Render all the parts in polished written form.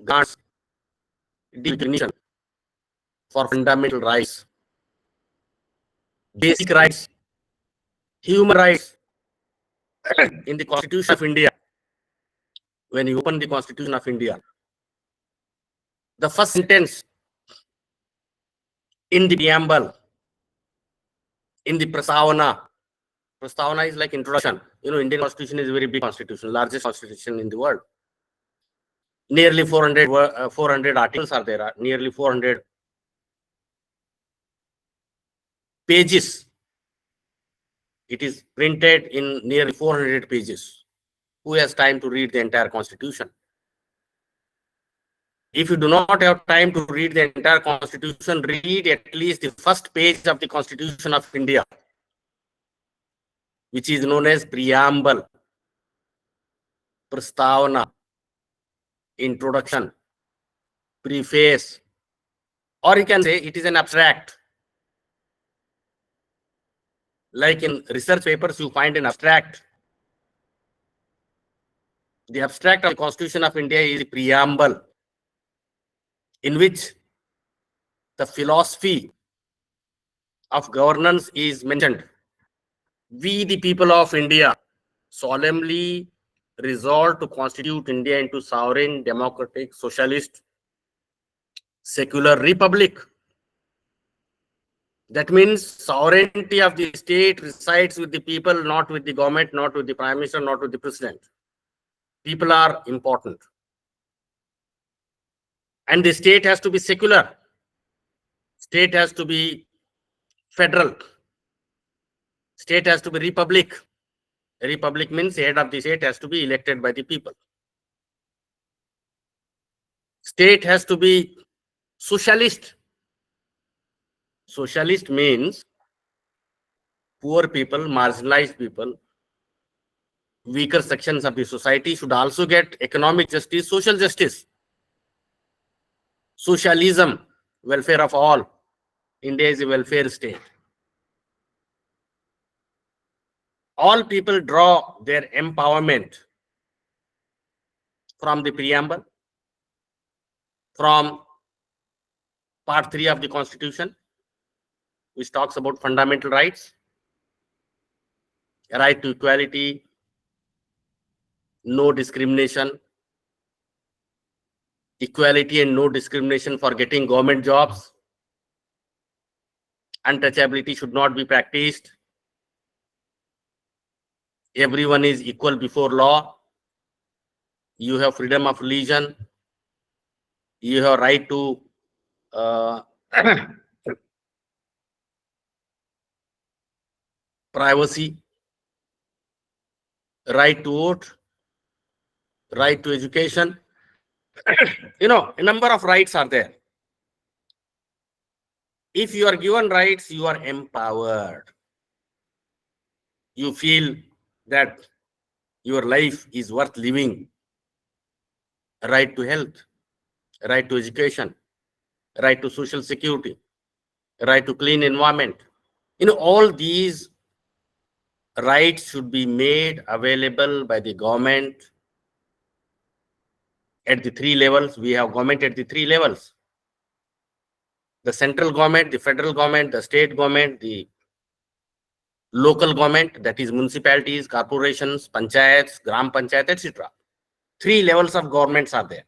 grants definition for fundamental rights, basic rights, human rights in the Constitution of India. When you open the Constitution of India, the first sentence in the preamble, in the Prastavana is like introduction. Indian Constitution is a very big constitution, largest constitution in the world. Nearly 400 articles are there, nearly 400 pages. It is printed in nearly 400 pages. Who has time to read the entire constitution? If you do not have time to read the entire constitution, read at least the first page of the Constitution of India, which is known as preamble, prastavana, introduction, preface, or you can say it is an abstract. Like in research papers, you find an abstract. The abstract of the Constitution of India is the preamble, in which the philosophy of governance is mentioned. We, the people of India, solemnly resolve to constitute India into sovereign, democratic, socialist, secular republic. That means sovereignty of the state resides with the people, not with the government, not with the prime minister, not with the president. People are important. And the state has to be secular. State has to be federal. State has to be republic. A republic means the head of the state has to be elected by the people. State has to be socialist. Socialist means poor people, marginalized people, weaker sections of the society should also get economic justice, social justice. Socialism, welfare of all. India is a welfare state. All people draw their empowerment from the preamble, from part 3 of the Constitution, which talks about fundamental rights, right to equality, no discrimination, equality and no discrimination for getting government jobs, untouchability should not be practiced, everyone is equal before law, you have freedom of religion, you have right to privacy, right to vote, right to education. A number of rights are there. If you are given rights, you are empowered. You feel that your life is worth living. Right to health, right to education, right to social security, right to clean environment. All these rights should be made available by the government at the 3 levels. We have government at the 3 levels. The central government, the federal government, the state government, the local government, that is municipalities, corporations, panchayats, gram panchayat, etc. 3 levels of governments are there.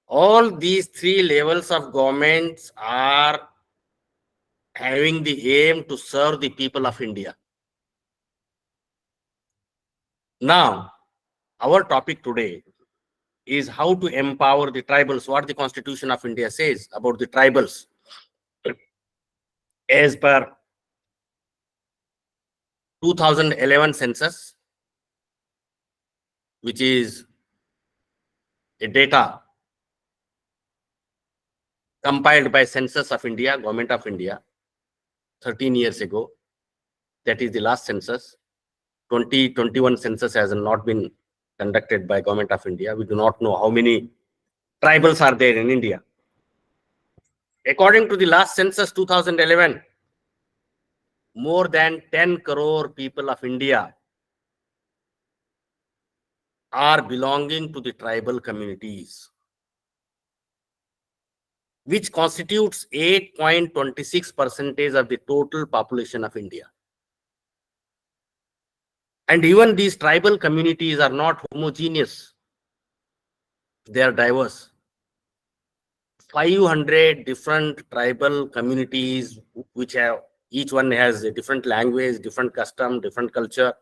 All these 3 levels of governments are having the aim to serve the people of India. Now, our topic today is how to empower the tribals, what the Constitution of India says about the tribals. As per 2011 census, which is a data compiled by Census of India, Government of India, 13 years ago. That is the last census. 2021 census has not been conducted by Government of India. We do not know how many tribals are there in India. According to the last census 2011, more than 10 crore people of India are belonging to the tribal communities, which constitutes 8.26% of the total population of India. And even these tribal communities are not homogeneous, they are diverse. 500 different tribal communities, which have each one has a different language, different custom, different culture.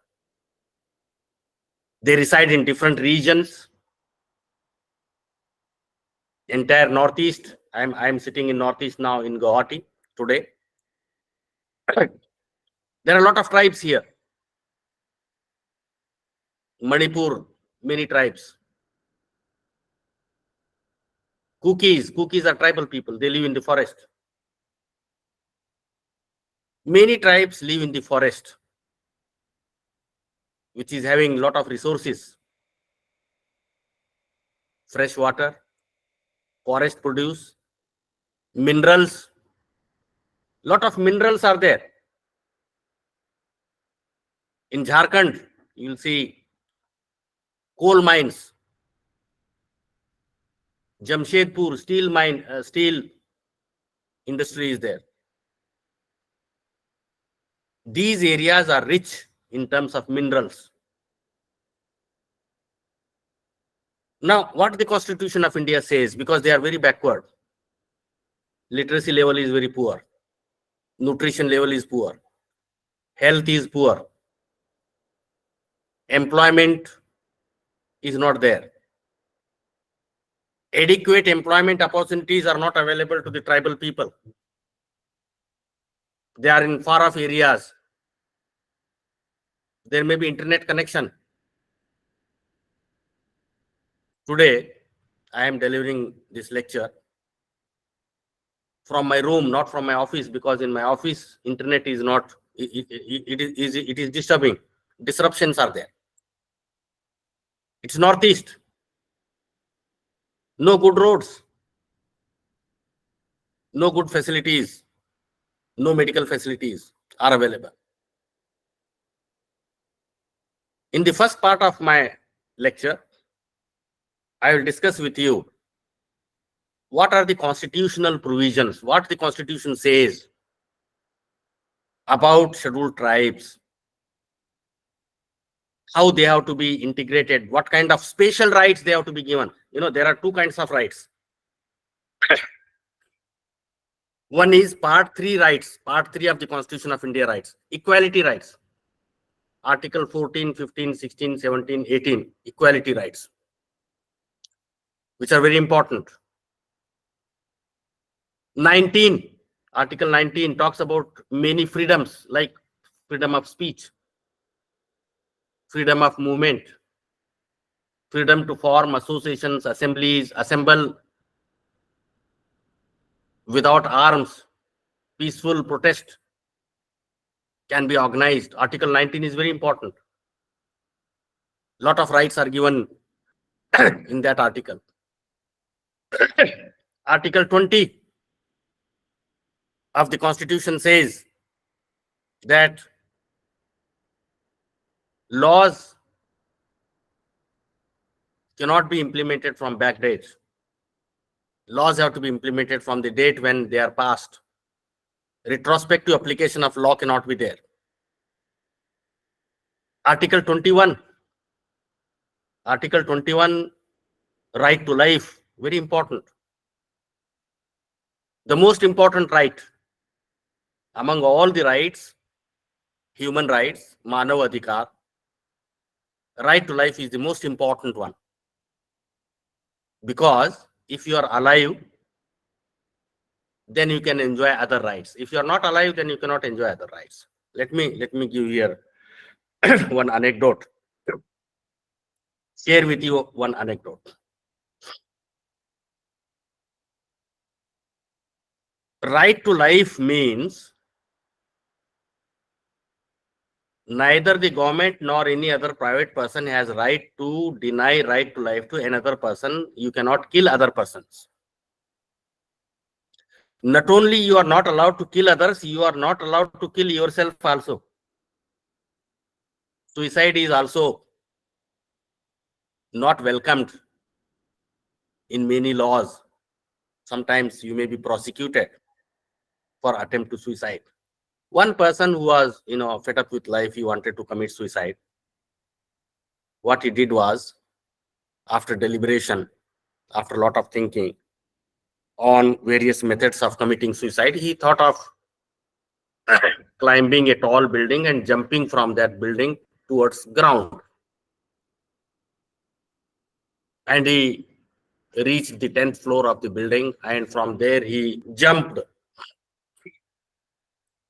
They reside in different regions. Entire Northeast. I'm sitting in Northeast now in Guwahati today. There are a lot of tribes here. Manipur, many tribes. Kukis are tribal people. They live in the forest. Many tribes live in the forest, which is having a lot of resources, fresh water, forest produce, minerals. Lot of minerals are there. In Jharkhand, you will see coal mines. Jamshedpur steel mine, steel industry is there. These areas are rich in terms of minerals. Now, what the Constitution of India says, because they are very backward, literacy level is very poor, nutrition level is poor, health is poor, employment is not there. Adequate employment opportunities are not available to the tribal people. They are in far off areas. There may be internet connection. Today, I am delivering this lecture from my room, not from my office, because in my office, internet is not, it is disturbing. Disruptions are there. It's Northeast. No good roads, no good facilities, no medical facilities are available. In the first part of my lecture, I will discuss with you what are the constitutional provisions, what the Constitution says about scheduled tribes, how they have to be integrated, what kind of special rights they have to be given. You know, there are two kinds of rights. One is part 3 rights, part 3 of the Constitution of India rights, equality rights. Article 14, 15, 16, 17, 18, equality rights, which are very important. 19, Article 19 talks about many freedoms like freedom of speech, freedom of movement, freedom to form associations, assemblies, assemble without arms, peaceful protest can be organized. Article 19 is very important. Lot of rights are given in that article. Article 20 of the Constitution says that laws cannot be implemented from back dates. Laws have to be implemented from the date when they are passed. Retrospective application of law cannot be there. Article 21. Article 21, right to life, very important. The most important right among all the rights, human rights, Manav Adhikar, right to life is the most important one. Because if you are alive, then you can enjoy other rights. If you are not alive, then you cannot enjoy other rights. Let me give here one anecdote. Share with you one anecdote. Right to life means neither the government nor any other private person has right to deny right to life to another person. You cannot kill other persons. Not only you are not allowed to kill others, you are not allowed to kill yourself also. Suicide is also not welcomed in many laws. Sometimes you may be prosecuted for attempt to suicide. One person who was, fed up with life, he wanted to commit suicide. What he did was, after deliberation, after a lot of thinking on various methods of committing suicide, he thought of climbing a tall building and jumping from that building towards ground. And he reached the 10th floor of the building, and from there he jumped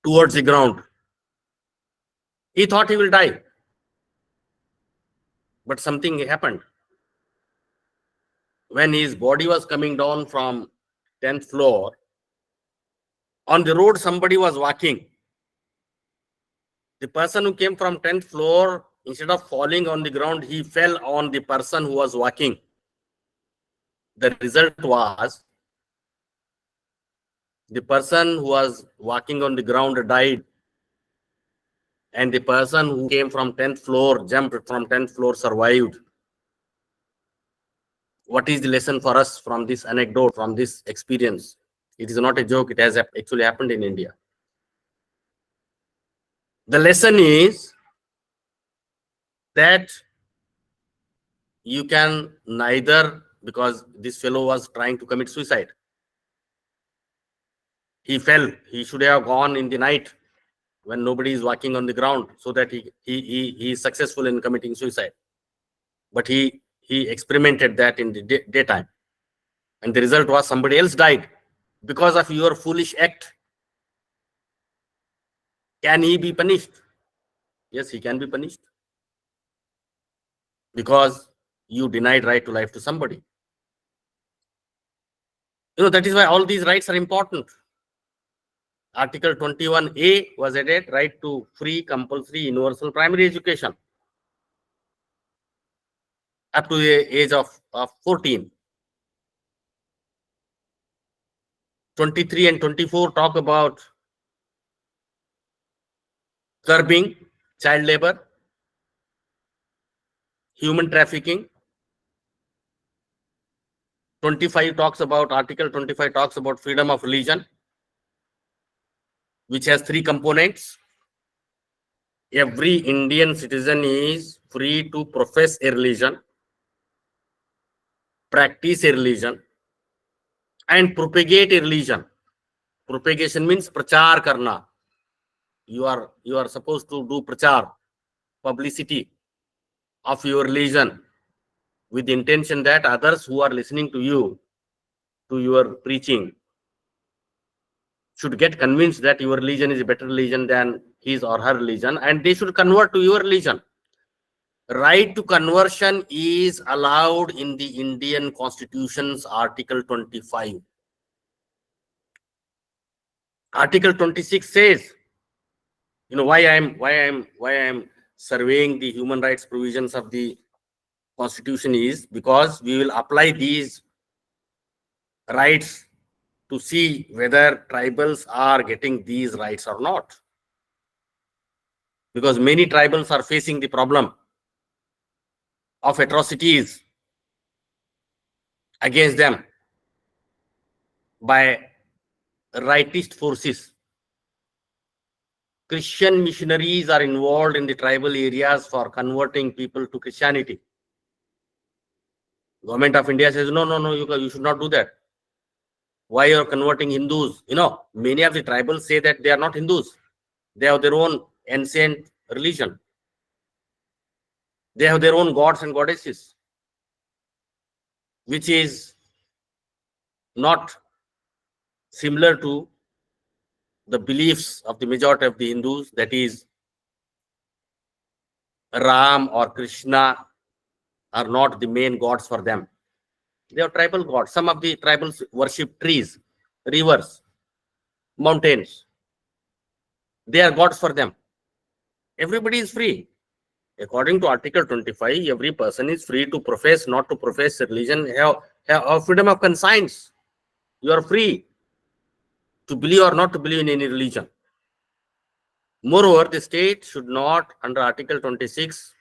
towards the ground. He thought he will die, but something happened. When his body was coming down from 10th floor, on the road somebody was walking. The person who came from 10th floor, instead of falling on the ground, he fell on the person who was walking. The result was, the person who was walking on the ground died, and the person who came from 10th floor, jumped from 10th floor, survived. What is the lesson for us from this anecdote, from this experience? It is not a joke. It has actually happened in India. The lesson is that you can neither, because this fellow was trying to commit suicide. He fell. He should have gone in the night when nobody is walking on the ground, so that he is successful in committing suicide. But he experimented that in the daytime, and the result was somebody else died because of your foolish act. Can he be punished? Yes, he can be punished, because you denied right to life to somebody. That is why all these rights are important. Article 21A was added, right to free, compulsory, universal primary education up to the age of 14. 23 and 24 talk about curbing child labor, human trafficking. 25 talks about, Article 25 talks about freedom of religion, which has three components. Every Indian citizen is free to profess a religion, practice a religion, and propagate a religion. Propagation means prachar karna. You are supposed to do prachar, publicity of your religion, with the intention that others who are listening to you, to your preaching, should get convinced that your religion is a better religion than his or her religion, and they should convert to your religion. Right to conversion is allowed in the Indian Constitution's Article 25. Article 26 says, why I'm surveying the human rights provisions of the Constitution is because we will apply these rights to see whether tribals are getting these rights or not. Because many tribals are facing the problem of atrocities against them by rightist forces. Christian missionaries are involved in the tribal areas for converting people to Christianity. Government of India says, no, you should not do that. Why you are converting Hindus? Many of the tribals say that they are not Hindus. They have their own ancient religion. They have their own gods and goddesses, which is not similar to the beliefs of the majority of the Hindus, that is, Ram or Krishna are not the main gods for them. They are tribal gods. Some of the tribals worship trees, rivers, mountains. They are gods for them. Everybody is free. According to Article 25, every person is free to profess, not to profess religion, have freedom of conscience. You are free to believe or not to believe in any religion. Moreover, the state should not, under Article 26,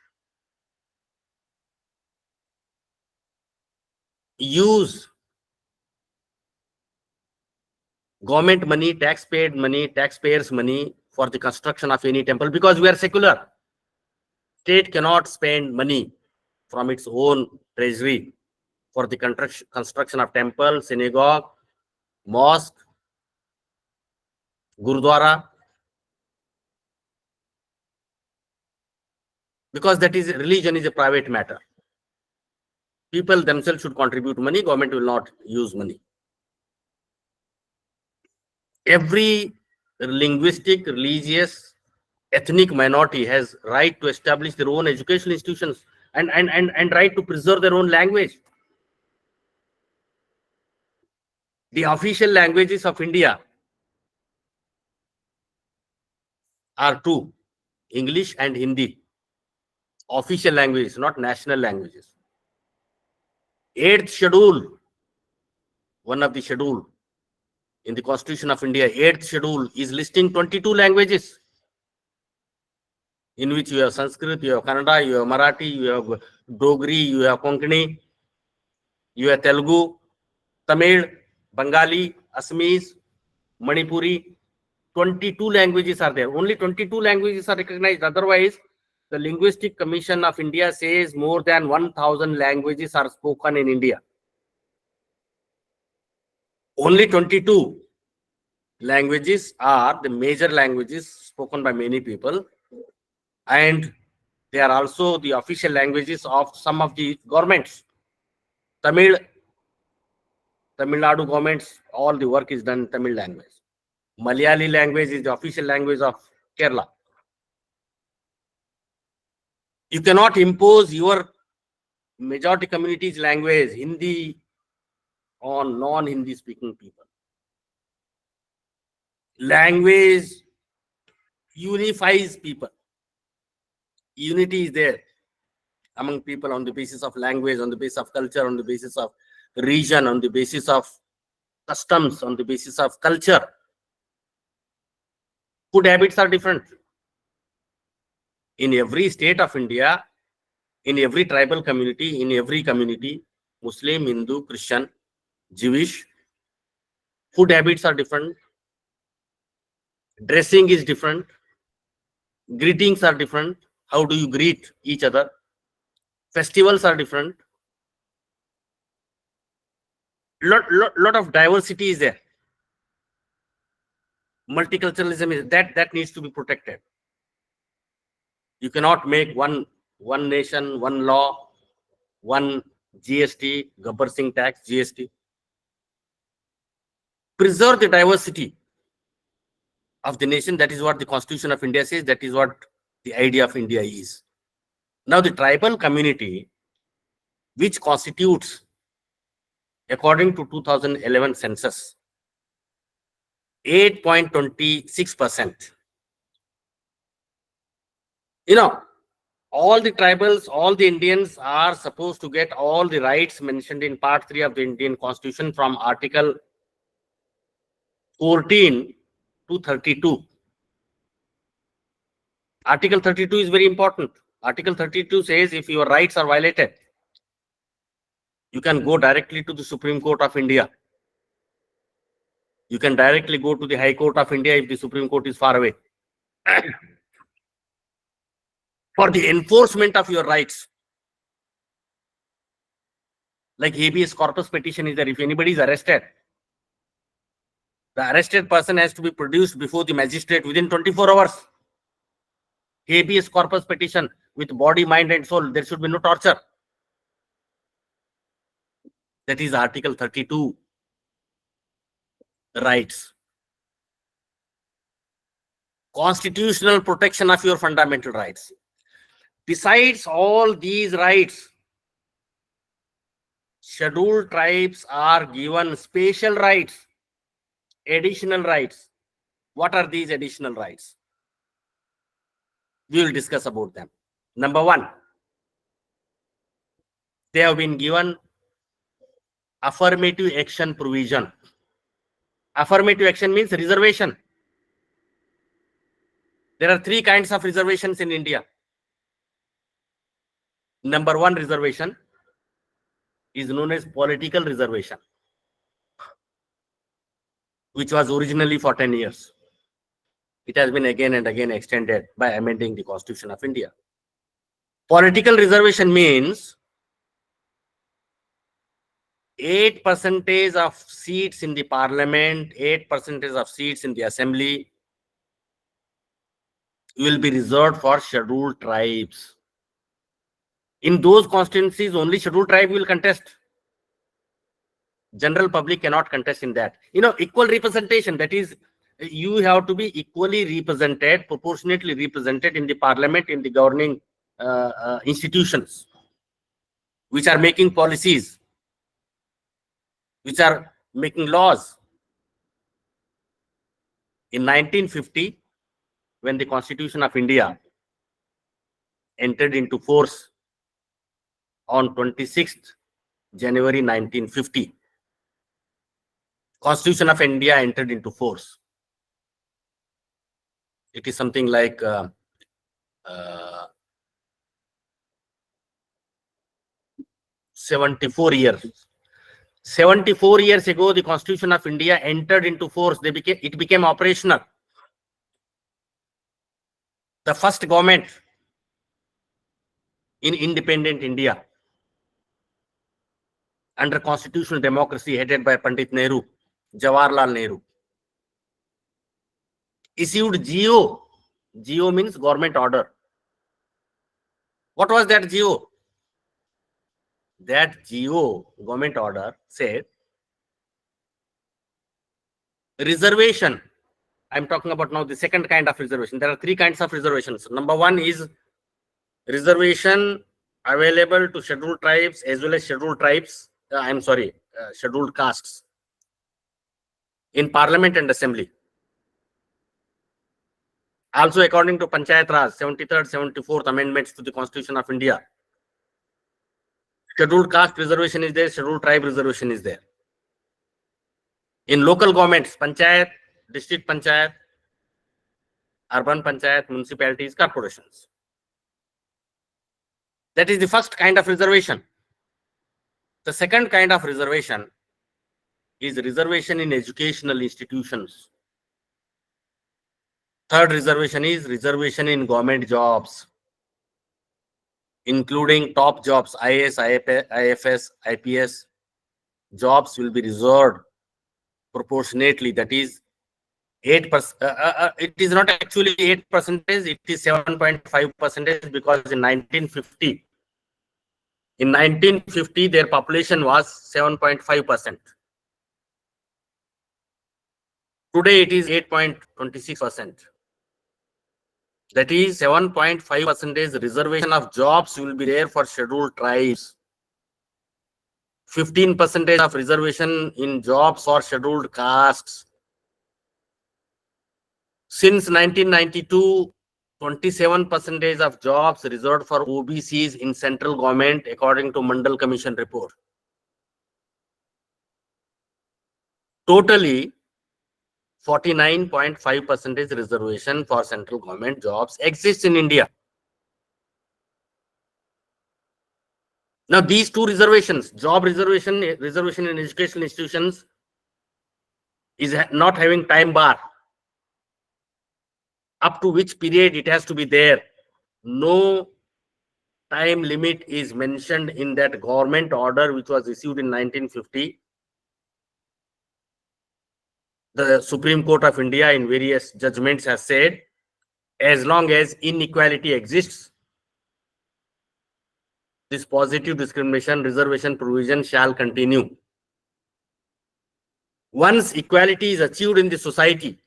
use government money, taxpayers' money for the construction of any temple, because we are secular. State cannot spend money from its own treasury for the construction of temple, synagogue, mosque, gurudwara, because that is religion is a private matter. People themselves should contribute money. Government will not use money. Every linguistic, religious, ethnic minority has right to establish their own educational institutions and right to preserve their own language. The official languages of India are two: English and Hindi. Official languages, not national languages. Eighth schedule, one of the schedule in the Constitution of India, eighth schedule is listing 22 languages, in which you have Sanskrit, you have Kannada, you have Marathi, you have Dogri, you have Konkani, you have Telugu, Tamil, Bengali, Assamese, Manipuri. 22 languages are there. Only 22 languages are recognized. Otherwise, the Linguistic Commission of India says more than 1,000 languages are spoken in India. Only 22 languages are the major languages spoken by many people, and they are also the official languages of some of the governments. Tamil Nadu governments, all the work is done in Tamil language. Malayali language is the official language of Kerala. You cannot impose your majority community's language, Hindi, on non-Hindi speaking people. Language unifies people. Unity is there among people on the basis of language, on the basis of culture, on the basis of region, on the basis of customs, on the basis of culture. Food habits are different. In every state of India, in every tribal community, in every community, Muslim, Hindu, Christian, Jewish, food habits are different. Dressing is different. Greetings are different. How do you greet each other? Festivals are different. Lot of diversity is there. Multiculturalism is that needs to be protected. You cannot make one nation, one law, one GST, Gabbar Singh tax, GST. Preserve the diversity of the nation. That is what the Constitution of India says. That is what the idea of India is. Now, the tribal community, which constitutes, according to 2011 census, 8.26%. All the tribals, all the Indians are supposed to get all the rights mentioned in Part 3 of the Indian Constitution from Article 14 to 32. Article 32 is very important. Article 32 says if your rights are violated, you can go directly to the Supreme Court of India. You can directly go to the High Court of India if the Supreme Court is far away. For the enforcement of your rights. Like habeas corpus petition is there. If anybody is arrested, the arrested person has to be produced before the magistrate within 24 hours. Habeas corpus petition with body, mind and soul. There should be no torture. That is Article 32. Rights. Constitutional protection of your fundamental rights. Besides all these rights, scheduled tribes are given special rights, additional rights. What are these additional rights? We will discuss about them. Number one, they have been given affirmative action provision. Affirmative action means reservation. There are three kinds of reservations in India. Number one reservation, is known as political reservation, which was originally for 10 years. It has been again and again extended by amending the Constitution of India. Political reservation means 8% of seats in the parliament, 8% of seats in the assembly will be reserved for scheduled tribes. In those constituencies, only scheduled tribe will contest. General public cannot contest in that. Equal representation, that is, you have to be equally represented, proportionately represented in the parliament, in the governing institutions, which are making policies, which are making laws. In 1950, when the Constitution of India entered into force on 26th January 1950, Constitution of India entered into force. It is something like 74 years. 74 years ago, the Constitution of India entered into force. It became operational. The first government in independent India under constitutional democracy headed by Pandit Nehru, Jawaharlal Nehru, issued GO. GO means government order. What was that GO? That GO, government order, said reservation. I'm talking about now the second kind of reservation. There are three kinds of reservations. Number one is reservation available to scheduled tribes as well as scheduled castes in parliament and assembly. Also, according to Panchayat Raj, 73rd, 74th amendments to the Constitution of India, scheduled caste reservation is there, scheduled tribe reservation is there. In local governments, Panchayat, district Panchayat, urban Panchayat, municipalities, corporations. That is the first kind of reservation. The second kind of reservation is reservation in educational institutions. Third reservation is reservation in government jobs, including top jobs, IAS, IFS, IPS. Jobs will be reserved proportionately. That is 8%. It is not actually 8%. It is 7.5% because in 1950, their population was 7.5%. Today, it is 8.26%. That is 7.5% reservation of jobs will be there for scheduled tribes. 15% of reservation in jobs for scheduled castes. Since 1992, 27% of jobs reserved for OBCs in central government, according to Mandal Commission report. Totally, 49.5% reservation for central government jobs exists in India. Now, these two reservations, job reservation, reservation in educational institutions, is not having time bar. Up to which period it has to be there. No time limit is mentioned in that government order which was issued in 1950. The Supreme Court of India in various judgments has said, as long as inequality exists, this positive discrimination reservation provision shall continue. Once equality is achieved in the society,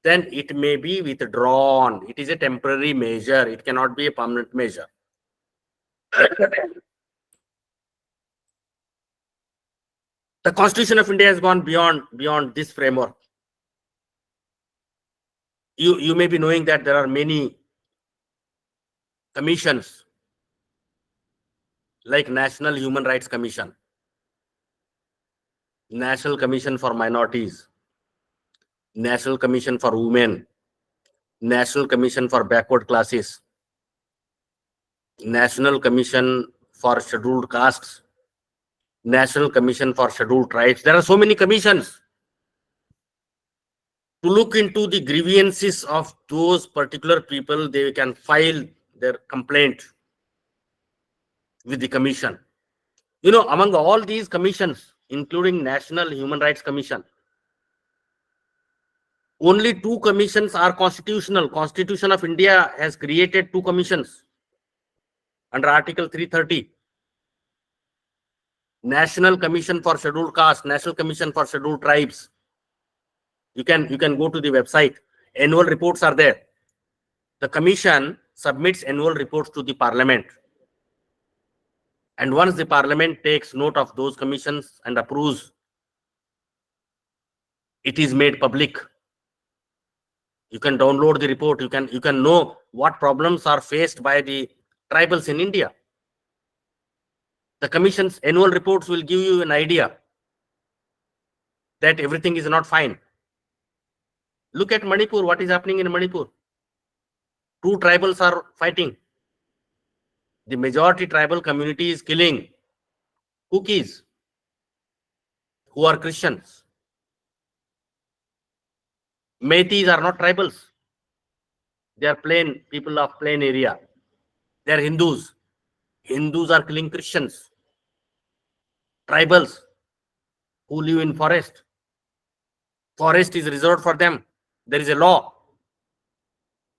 then it may be withdrawn. It is a temporary measure. It cannot be a permanent measure. The Constitution of India has gone beyond this framework. You may be knowing that there are many commissions like National Human Rights Commission, National Commission for Minorities, National Commission for Women, National Commission for Backward Classes, National Commission for Scheduled Castes, National Commission for Scheduled Tribes. There are so many commissions to look into the grievances of those particular people. They can file their complaint with the commission. Among all these commissions, including National Human Rights Commission, only two commissions are constitutional. Constitution of India has created two commissions under Article 330. National Commission for Scheduled Caste, National Commission for Scheduled Tribes. You can go to the website. Annual reports are there. The commission submits annual reports to the parliament. And once the parliament takes note of those commissions and approves, it is made public. You can download the report. You can know what problems are faced by the tribals in India. The commission's annual reports will give you an idea that everything is not fine. Look at Manipur. What is happening in Manipur? Two tribals are fighting. The majority tribal community is killing Kukis, who are Christians. Metis are not tribals. They are plain people of plain area. They are Hindus. Hindus are killing Christians. Tribals who live in forest. Forest is reserved for them. There is a law.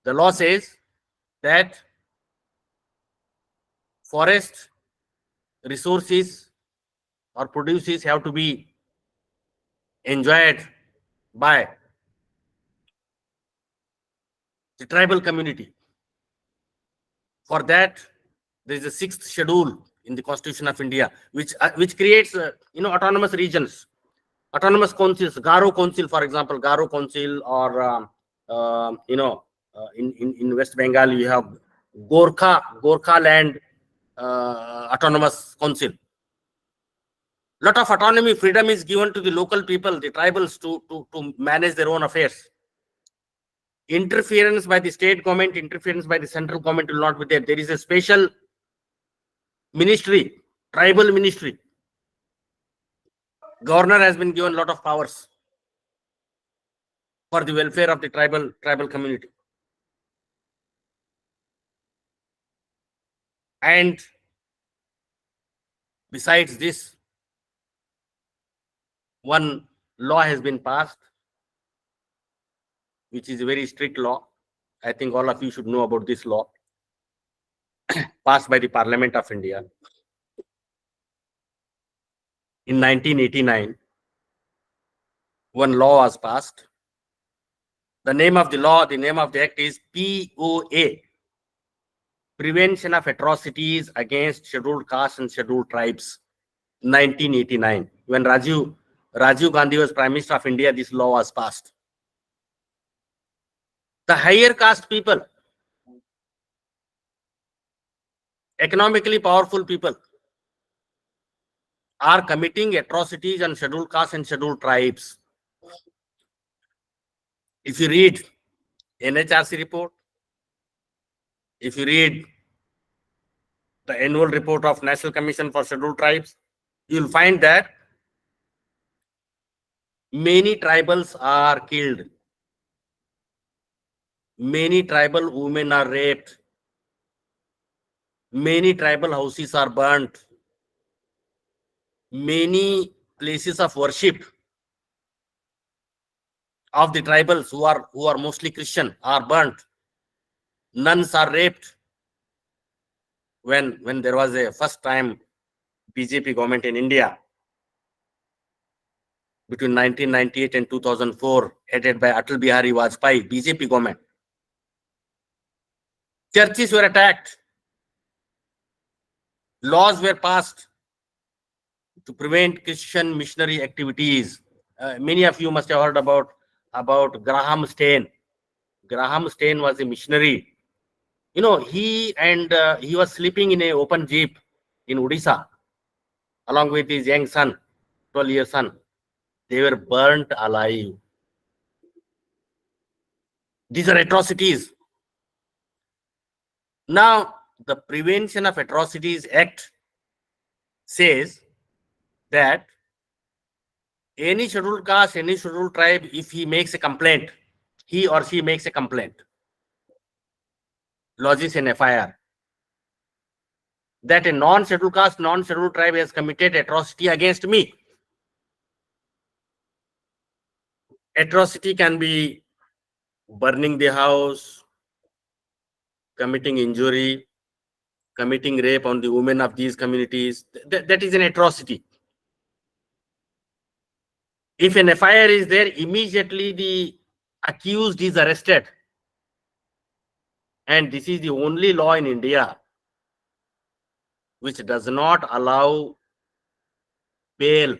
The law says that forest resources or produces have to be enjoyed by the tribal community. For that, there is a sixth schedule in the Constitution of India, which creates autonomous regions, autonomous councils. Garo Council, for example, Garo Council, or in West Bengal we have Gorkha Land Autonomous Council. Lot of autonomy, freedom is given to the local people, the tribals, to manage their own affairs. Interference by the state government, interference by the central government will not be there. There is a special ministry, tribal ministry. Governor has been given a lot of powers for the welfare of the tribal community. And besides this, one law has been passed, which is a very strict law. I think all of you should know about this law, passed by the Parliament of India in 1989. One law was passed. The name of the law, the name of the act is POA, Prevention of Atrocities Against Scheduled Castes and Scheduled Tribes, 1989. When Rajiv Gandhi was Prime Minister of India, this law was passed. The higher caste people, economically powerful people, are committing atrocities on scheduled castes and scheduled tribes. If you read NHRC report, if you read the annual report of National Commission for Scheduled Tribes, you will find that many tribals are killed. Many tribal women are raped. Many tribal houses are burnt. Many places of worship of the tribals who are mostly Christian are burnt. Nuns are raped. When there was a first time BJP government in India between 1998 and 2004, headed by Atal Bihari Vajpayee, BJP government, churches were attacked. Laws were passed to prevent Christian missionary activities. Many of you must have heard about Graham Stain. Graham Stain was a missionary. He was sleeping in an open jeep in Odisha along with his young son, 12-year son. They were burnt alive. These are atrocities. Now, the Prevention of Atrocities Act says that any scheduled caste, any scheduled tribe, if he makes a complaint, he or she makes a complaint, lodges an FIR, that a non-scheduled caste, non-scheduled tribe has committed atrocity against me. Atrocity can be burning the house, committing injury, committing rape on the women of these communities. That is an atrocity. If an FIR is there, immediately the accused is arrested. And this is the only law in India which does not allow bail,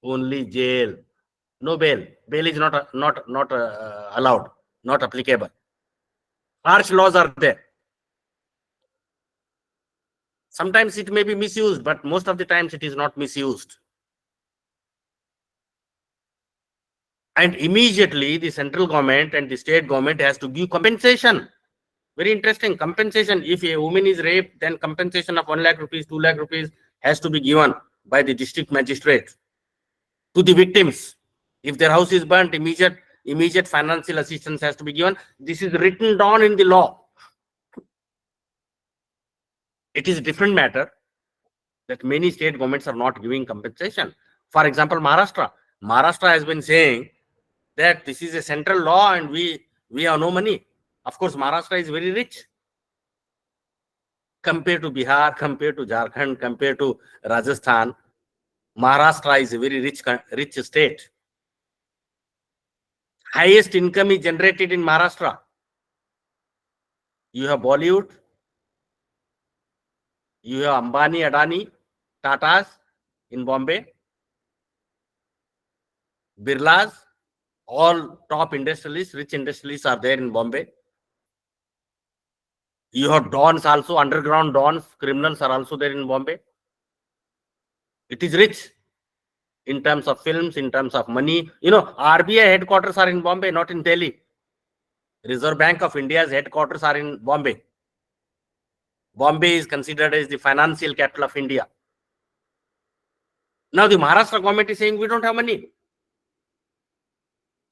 only jail. No bail. Bail is not allowed, not applicable. Harsh laws are there. Sometimes it may be misused, but most of the times it is not misused. And immediately the central government and the state government has to give compensation. Very interesting, compensation. If a woman is raped, then compensation of 1 lakh rupees, 2 lakh rupees has to be given by the district magistrate to the victims. If their house is burnt, immediate financial assistance has to be given. This is written down in the law. It is a different matter that many state governments are not giving compensation. For example, Maharashtra. Maharashtra has been saying that this is a central law and we have no money. Of course, Maharashtra is very rich compared to Bihar, compared to Jharkhand, compared to Rajasthan. Maharashtra is a very rich state. Highest income is generated in Maharashtra. You have Bollywood, you have Ambani, Adani, Tatas in Bombay, Birlas, all top industrialists, rich industrialists are there in Bombay. You have dons also, underground dons, criminals are also there in Bombay. It is rich in terms of films, in terms of money. You know, RBI headquarters are in Bombay, not in Delhi. Reserve Bank of India's headquarters are in Bombay. Bombay is considered as the financial capital of India. Now the Maharashtra government is saying we don't have money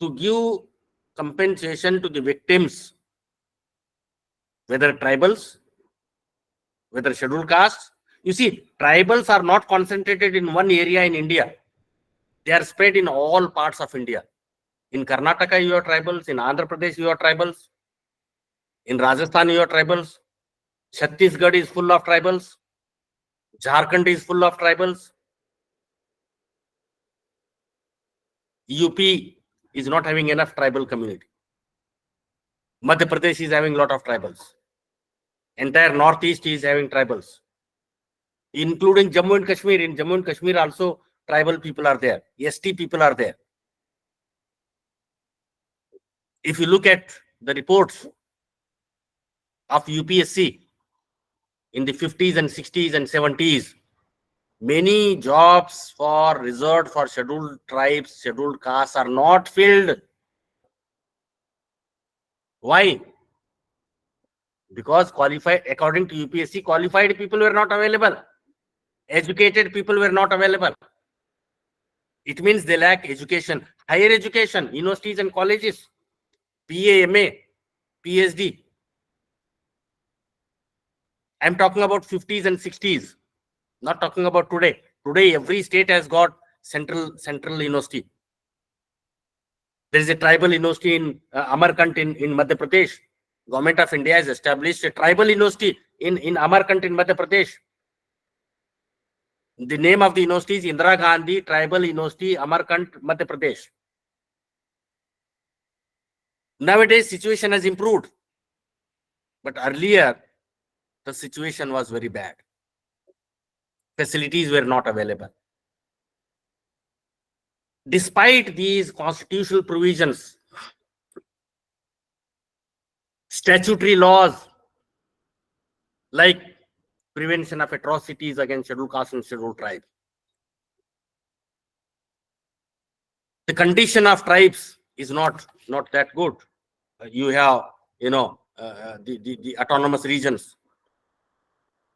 to give compensation to the victims, whether tribals, whether scheduled castes. You see, tribals are not concentrated in one area in India. They are spread in all parts of India. In Karnataka, you have tribals. In Andhra Pradesh, you have tribals. In Rajasthan, you have tribals. Chhattisgarh is full of tribals. Jharkhand is full of tribals. UP is not having enough tribal community. Madhya Pradesh is having a lot of tribals. Entire Northeast is having tribals, including Jammu and Kashmir. In Jammu and Kashmir also, tribal people are there. ST people are there. If you look at the reports of UPSC in the 50s and 60s and 70s, many jobs reserved for scheduled tribes, scheduled castes are not filled. Why? Because qualified, according to UPSC, qualified people were not available. Educated people were not available. It means they lack education, higher education, universities and colleges, BA, MA, PhD. I'm talking about 50s and 60s, not talking about today. Today, every state has got central university. There is a tribal university in Amarkant in Madhya Pradesh. Government of India has established a tribal university in Amarkant in Madhya Pradesh. The name of the university is Indira Gandhi Tribal University, Amarkant, Madhya Pradesh. Nowadays, situation has improved. But earlier, the situation was very bad. Facilities were not available. Despite these constitutional provisions, statutory laws like prevention of atrocities against scheduled castes and scheduled tribes, the condition of tribes is not that good. You have, the autonomous regions.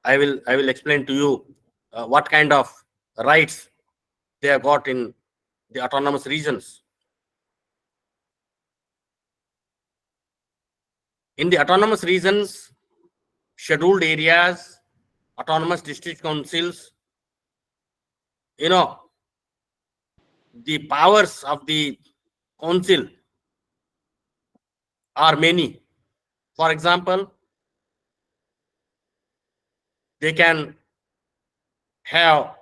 I will explain to you what kind of rights they have got in the autonomous regions. In the autonomous regions, scheduled areas, autonomous district councils, the powers of the council are many. For example, they can have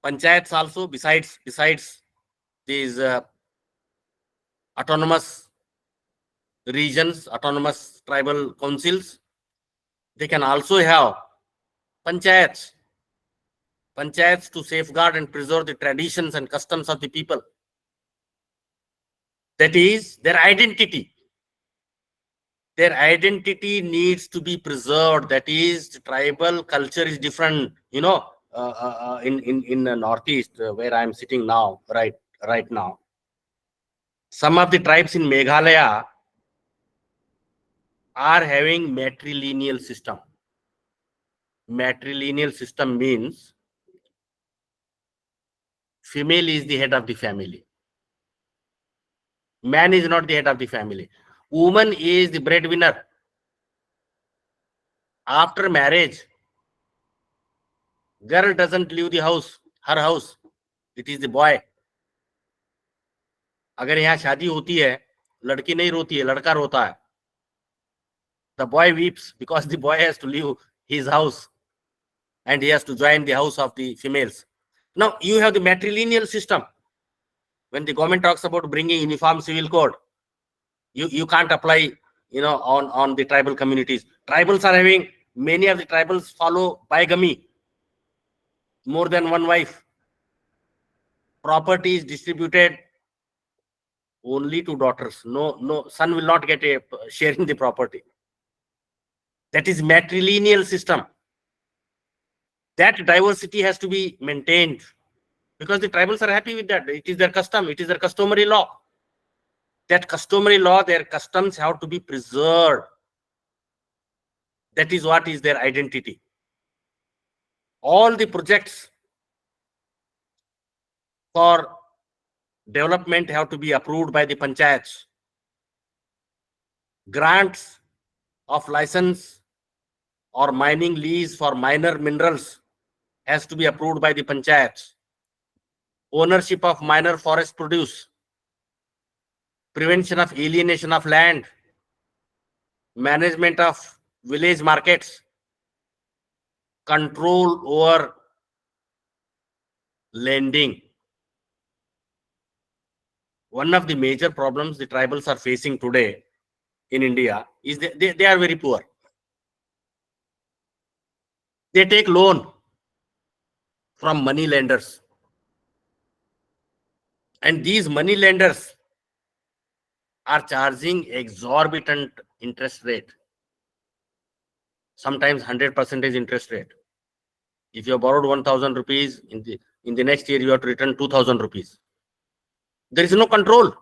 panchayats also besides these autonomous regions, autonomous tribal councils. They can also have panchayats to safeguard and preserve the traditions and customs of the people. That is their identity. Their identity needs to be preserved. That is, tribal culture is different. In the northeast where I am sitting now, right now, some of the tribes in Meghalaya are having matrilineal system. Matrilineal system means female is the head of the family. Man is not the head of the family. Woman is the breadwinner. After marriage, girl doesn't leave the house, her house. It is the boy. अगर यहाँ शादी होती है, लड़की नहीं रोती है, लड़का रोता है. The boy weeps because the boy has to leave his house and he has to join the house of the females. Now you have the matrilineal system. When the government talks about bringing uniform civil code, you can't apply on the tribal communities. Tribals are having, many of the tribals follow bigamy, more than one wife. Property is distributed only to daughters. No son will not get a share in the property. That is matrilineal system. That diversity has to be maintained because the tribals are happy with that. It is their custom. It is their customary law. That customary law, their customs have to be preserved. That is what is their identity. All the projects for development have to be approved by the panchayats. Grants of license or mining lease for minor minerals has to be approved by the panchayats. Ownership of minor forest produce, prevention of alienation of land, management of village markets, control over lending. One of the major problems the tribals are facing today in India is they are very poor. They take loan from money lenders. And these money lenders are charging exorbitant interest rate. Sometimes 100% interest rate. If you have borrowed 1,000 rupees, in the next year you have to return 2,000 rupees. There is no control.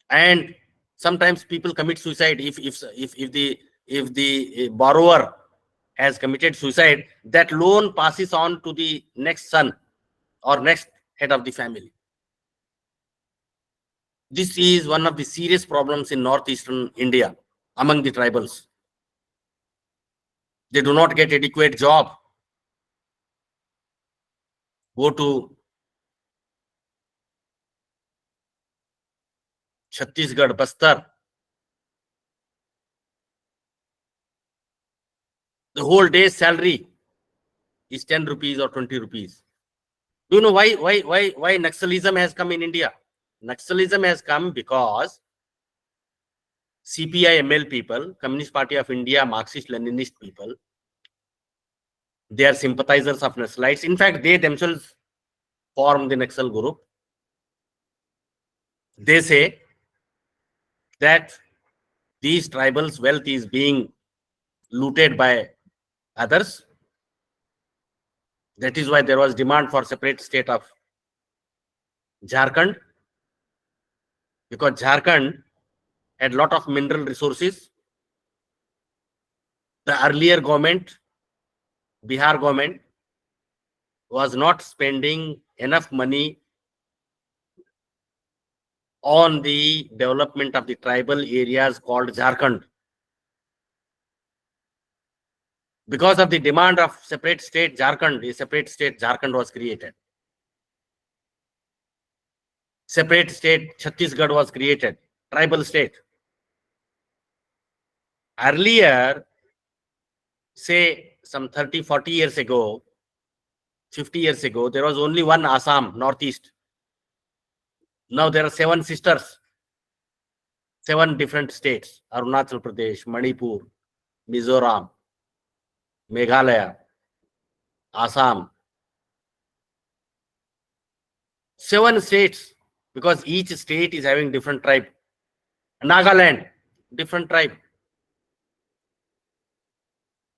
And sometimes people commit suicide. If the borrower has committed suicide, that loan passes on to the next son or next head of the family. This is one of the serious problems in northeastern India among the tribals. They do not get adequate job. Go to Chhattisgarh, Bastar. The whole day's salary is 10 rupees or 20 rupees. Do you know why Naxalism has come in India? Naxalism has come because CPI ML people, Communist Party of India, Marxist Leninist people, they are sympathizers of Naxalites. In fact, they themselves form the Naxal group. They say that these tribals' wealth is being looted by others. That is why there was demand for separate state of Jharkhand, because Jharkhand had lot of mineral resources. The earlier government, Bihar government, was not spending enough money on the development of the tribal areas called Jharkhand. Because of the demand of separate state Jharkhand, a separate state Jharkhand was created. Separate state Chhattisgarh was created, tribal state. Earlier, say some 30, 40 years ago, 50 years ago, there was only one Assam, Northeast. Now there are 7 sisters, 7 different states: Arunachal Pradesh, Manipur, Mizoram, Meghalaya, Assam. 7 states, because each state is having different tribe. Nagaland, different tribe.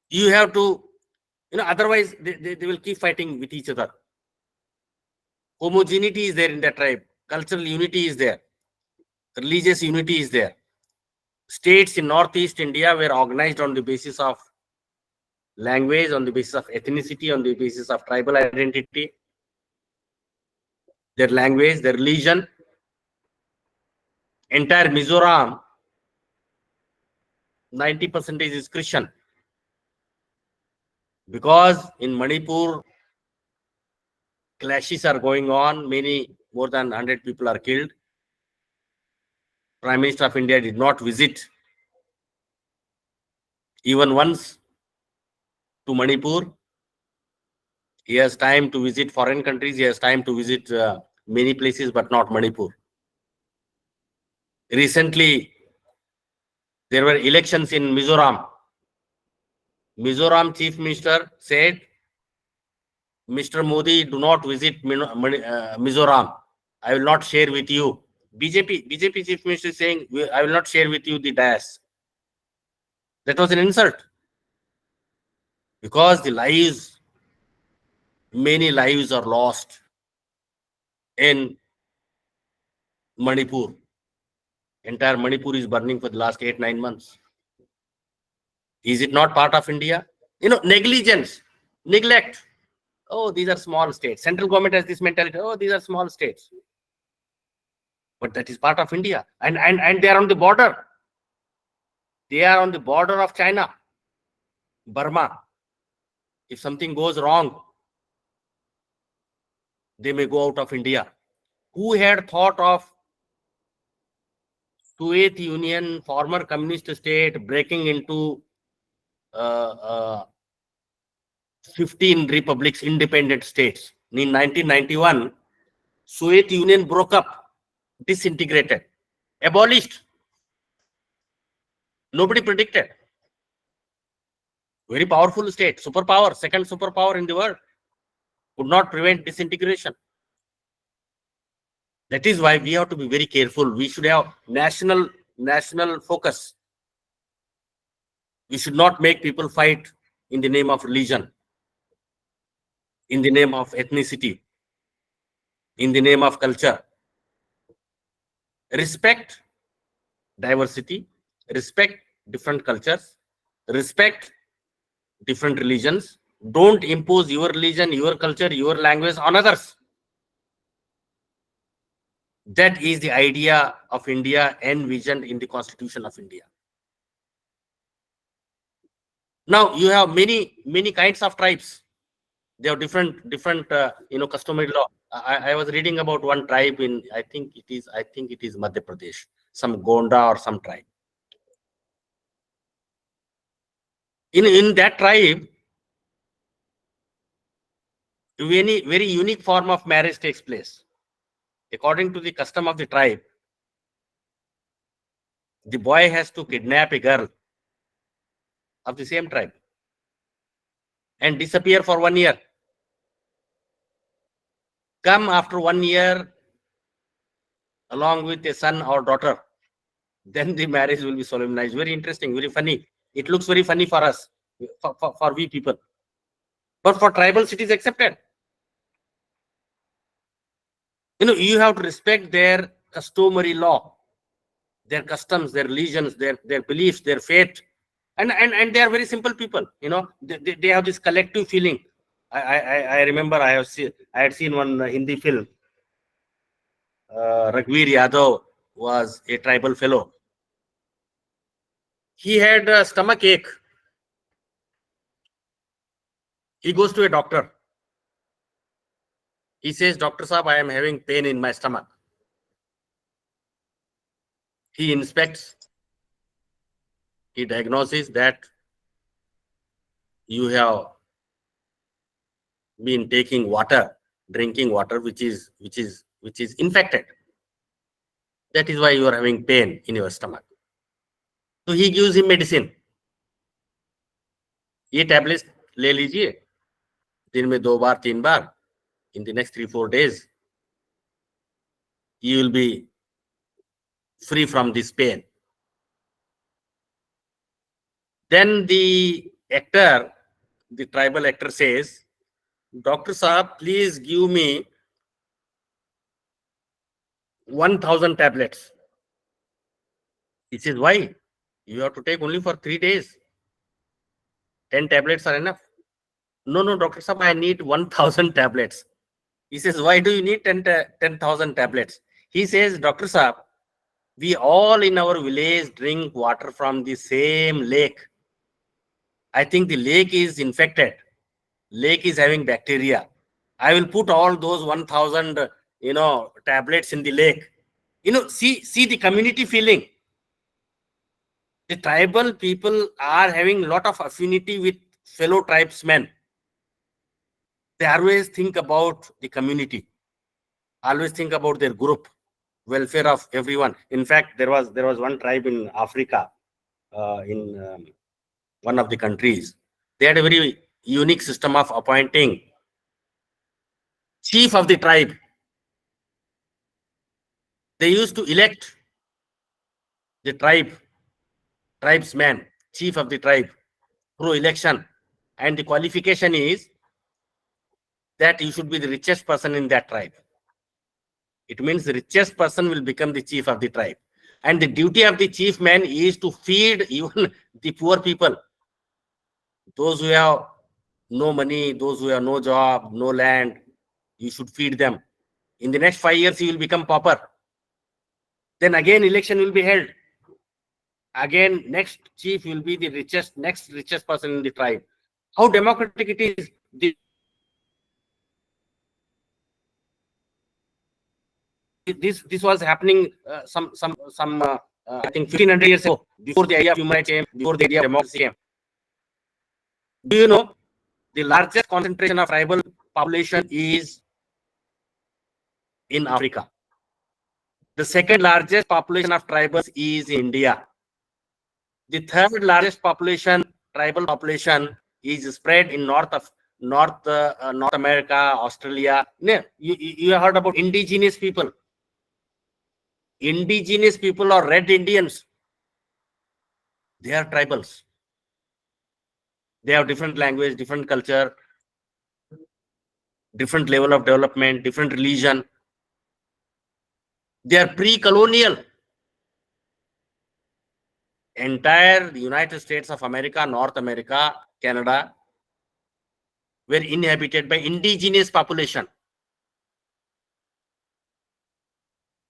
You have to, otherwise they will keep fighting with each other. Homogeneity is there in the tribe. Cultural unity is there. Religious unity is there. States in Northeast India were organized on the basis of language, on the basis of ethnicity, on the basis of tribal identity, their language, their religion. Entire Mizoram, 90% is Christian. Because in Manipur, clashes are going on, more than 100 people are killed. Prime Minister of India did not visit even once to Manipur. He has time to visit foreign countries. He has time to visit many places, but not Manipur. Recently, there were elections in Mizoram. Mizoram Chief Minister said, Mr. Modi, do not visit Mizoram. I will not share with you. BJP Chief Minister is saying, I will not share with you the dais. That was an insult. Because many lives are lost in Manipur. Entire Manipur is burning for the last 8-9 months. Is it not part of India? Negligence, neglect. Oh, these are small states. Central government has this mentality. Oh, these are small states. But that is part of India. And they are on the border. They are on the border of China, Burma. If something goes wrong, they may go out of India. Who had thought of Soviet Union, former communist state, breaking into 15 republics, independent states? In 1991, Soviet Union broke up, disintegrated, abolished. Nobody predicted. Very powerful state, superpower, second superpower in the world, could not prevent disintegration. That is why we have to be very careful. We should have national focus. We should not make people fight in the name of religion, in the name of ethnicity, in the name of culture. Respect diversity, respect different cultures, respect different religions. Don't impose your religion, your culture, your language on others. That is the idea of India envisioned in the Constitution of India. Now you have many kinds of tribes. They have different customary law. I was reading about one tribe in I think it is Madhya Pradesh, some Gonda or some tribe. In that tribe, very unique form of marriage takes place. According to the custom of the tribe, the boy has to kidnap a girl of the same tribe and disappear for 1 year. Come after 1 year along with a son or daughter. Then the marriage will be solemnized. Very interesting, very funny. It looks very funny for us, for we people. But for tribals, it is accepted. You have to respect their customary law, their customs, their religions, their beliefs, their faith. And they are very simple people. They have this collective feeling. I remember I had seen one Hindi film. Raghuveer Yadav was a tribal fellow. He had a stomach ache. He goes to a doctor. He says, "Doctor Saab, I am having pain in my stomach." He inspects. He diagnoses that you have been taking water, drinking water, which is infected. That is why you are having pain in your stomach. So he gives him medicine. ये tablet ले लीजिए दिन में 2 बार 3 बार. In the next 3-4 days, you will be free from this pain. Then the actor, the tribal actor says, "Doctor Saab, please give me 1,000 tablets." He says, "Why? You have to take only for 3 days. 10 tablets are enough." "No, no, Doctor Saab, I need 1,000 tablets." He says, "Why do you need 10,000 tablets?" He says, "Doctor Saab, we all in our village drink water from the same lake. I think the lake is infected. Lake is having bacteria. I will put all those 1,000, tablets in the lake." See the community feeling. The tribal people are having a lot of affinity with fellow tribesmen. They always think about the community, always think about their group, welfare of everyone. In fact, there was one tribe in Africa, in one of the countries. They had a very unique system of appointing chief of the tribe. They used to elect the tribesman, chief of the tribe, through election, and the qualification is that you should be the richest person in that tribe. It means the richest person will become the chief of the tribe. And the duty of the chief man is to feed even the poor people. Those who have no money, those who have no job, no land, you should feed them. In the next 5 years, you will become pauper. Then again, election will be held. Again, next chief will be the next richest person in the tribe. How democratic it is. This was happening some I think 1500 years ago, before the idea of human rights came, before the idea of democracy came. Do you know the largest concentration of tribal population is in Africa? The second largest population of tribals is in India. The third largest tribal population, is spread in North America, Australia. You have heard about indigenous people. Indigenous people or red Indians. They are tribals. They have different language, different culture, different level of development, different religion. They are pre-colonial. Entire United States of America, North America, Canada were inhabited by indigenous population.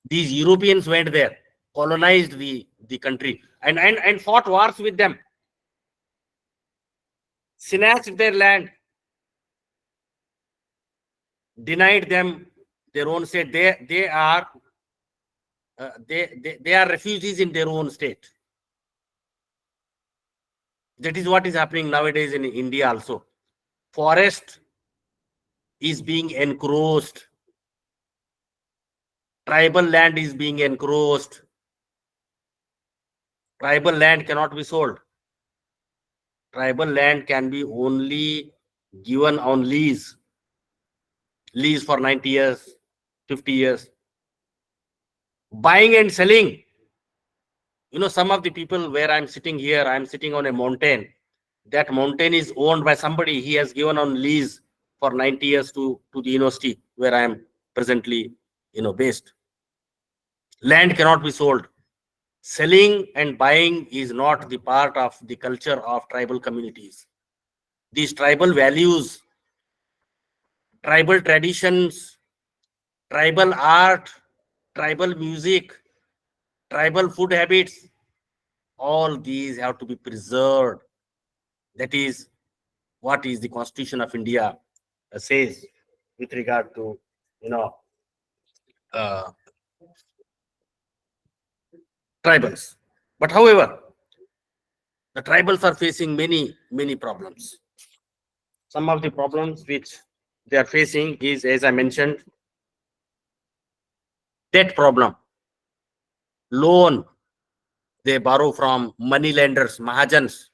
These Europeans went there, colonized the country, and fought wars with them, snatched their land, denied them their own state. They are they are refugees in their own state. That is what is happening nowadays in India also. Forest is being encroached. Tribal land is being encroached. Tribal land cannot be sold. Tribal land can be only given on lease for 90 years, 50 years. Buying and selling. Some of the people where I'm sitting here, I'm sitting on a mountain. That mountain is owned by somebody. He has given on lease for 90 years to the university where I am presently, based. Land cannot be sold. Selling and buying is not the part of the culture of tribal communities. These tribal values tribal traditions, tribal art, tribal music, tribal food habits, all these have to be preserved. That is what is the Constitution of India says with regard to, you know, uh, tribals. But however, the tribals are facing many problems. Some of the problems which they are facing is, as I mentioned, debt problem, loan. They borrow from money lenders, mahajans.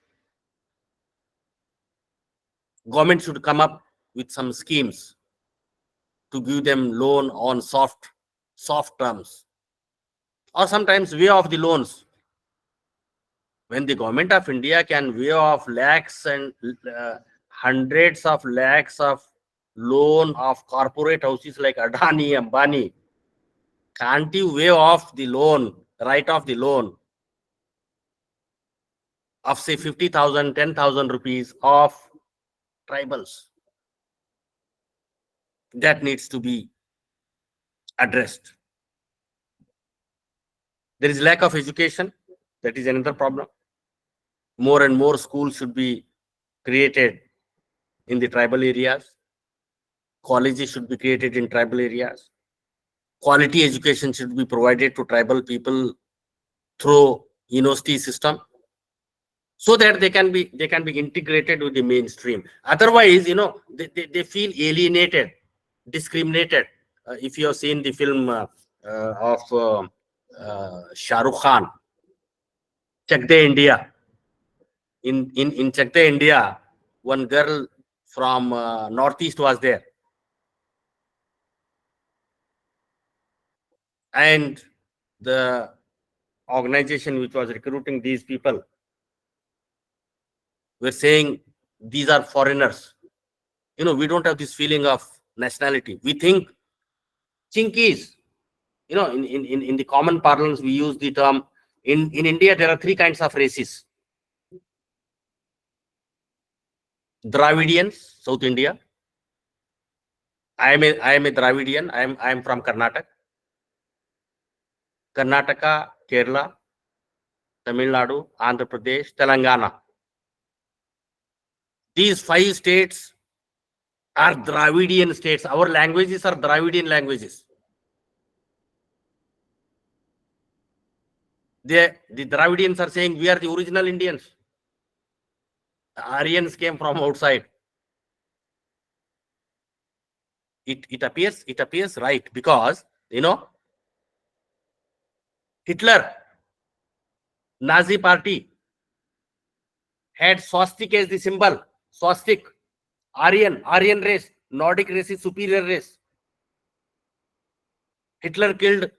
Government should come up with some schemes to give them loan on soft terms, or sometimes waive off the loans. When the government of India can waive off lakhs and hundreds of lakhs of loan of corporate houses like Adani, Ambani, can't you waive off the loan, write off the loan of say 50,000, 10,000 rupees of tribals? That needs to be addressed. There is lack of education. That is another problem. More and more schools should be created in the tribal areas. Colleges should be created in tribal areas. Quality education should be provided to tribal people through university system, so that they can be integrated with the mainstream. Otherwise, they feel alienated, discriminated. If you have seen the film of Shah Rukh Khan, Chak De India. In Chak De India, one girl from northeast was there, and the organization which was recruiting these people were saying these are foreigners. We don't have this feeling of nationality. We think Chinkies. In the common parlance, we use the term. In India, there are three kinds of races: Dravidians, South India. I am a Dravidian. I am from Karnataka, Kerala, Tamil Nadu, Andhra Pradesh, Telangana. These five states are Dravidian states. Our languages are Dravidian languages. The Dravidians are saying we are the original Indians. The Aryans came from outside. It appears right, because Hitler, Nazi party, had swastik as the symbol. Swastik, Aryan race, Nordic race is superior race. Hitler killed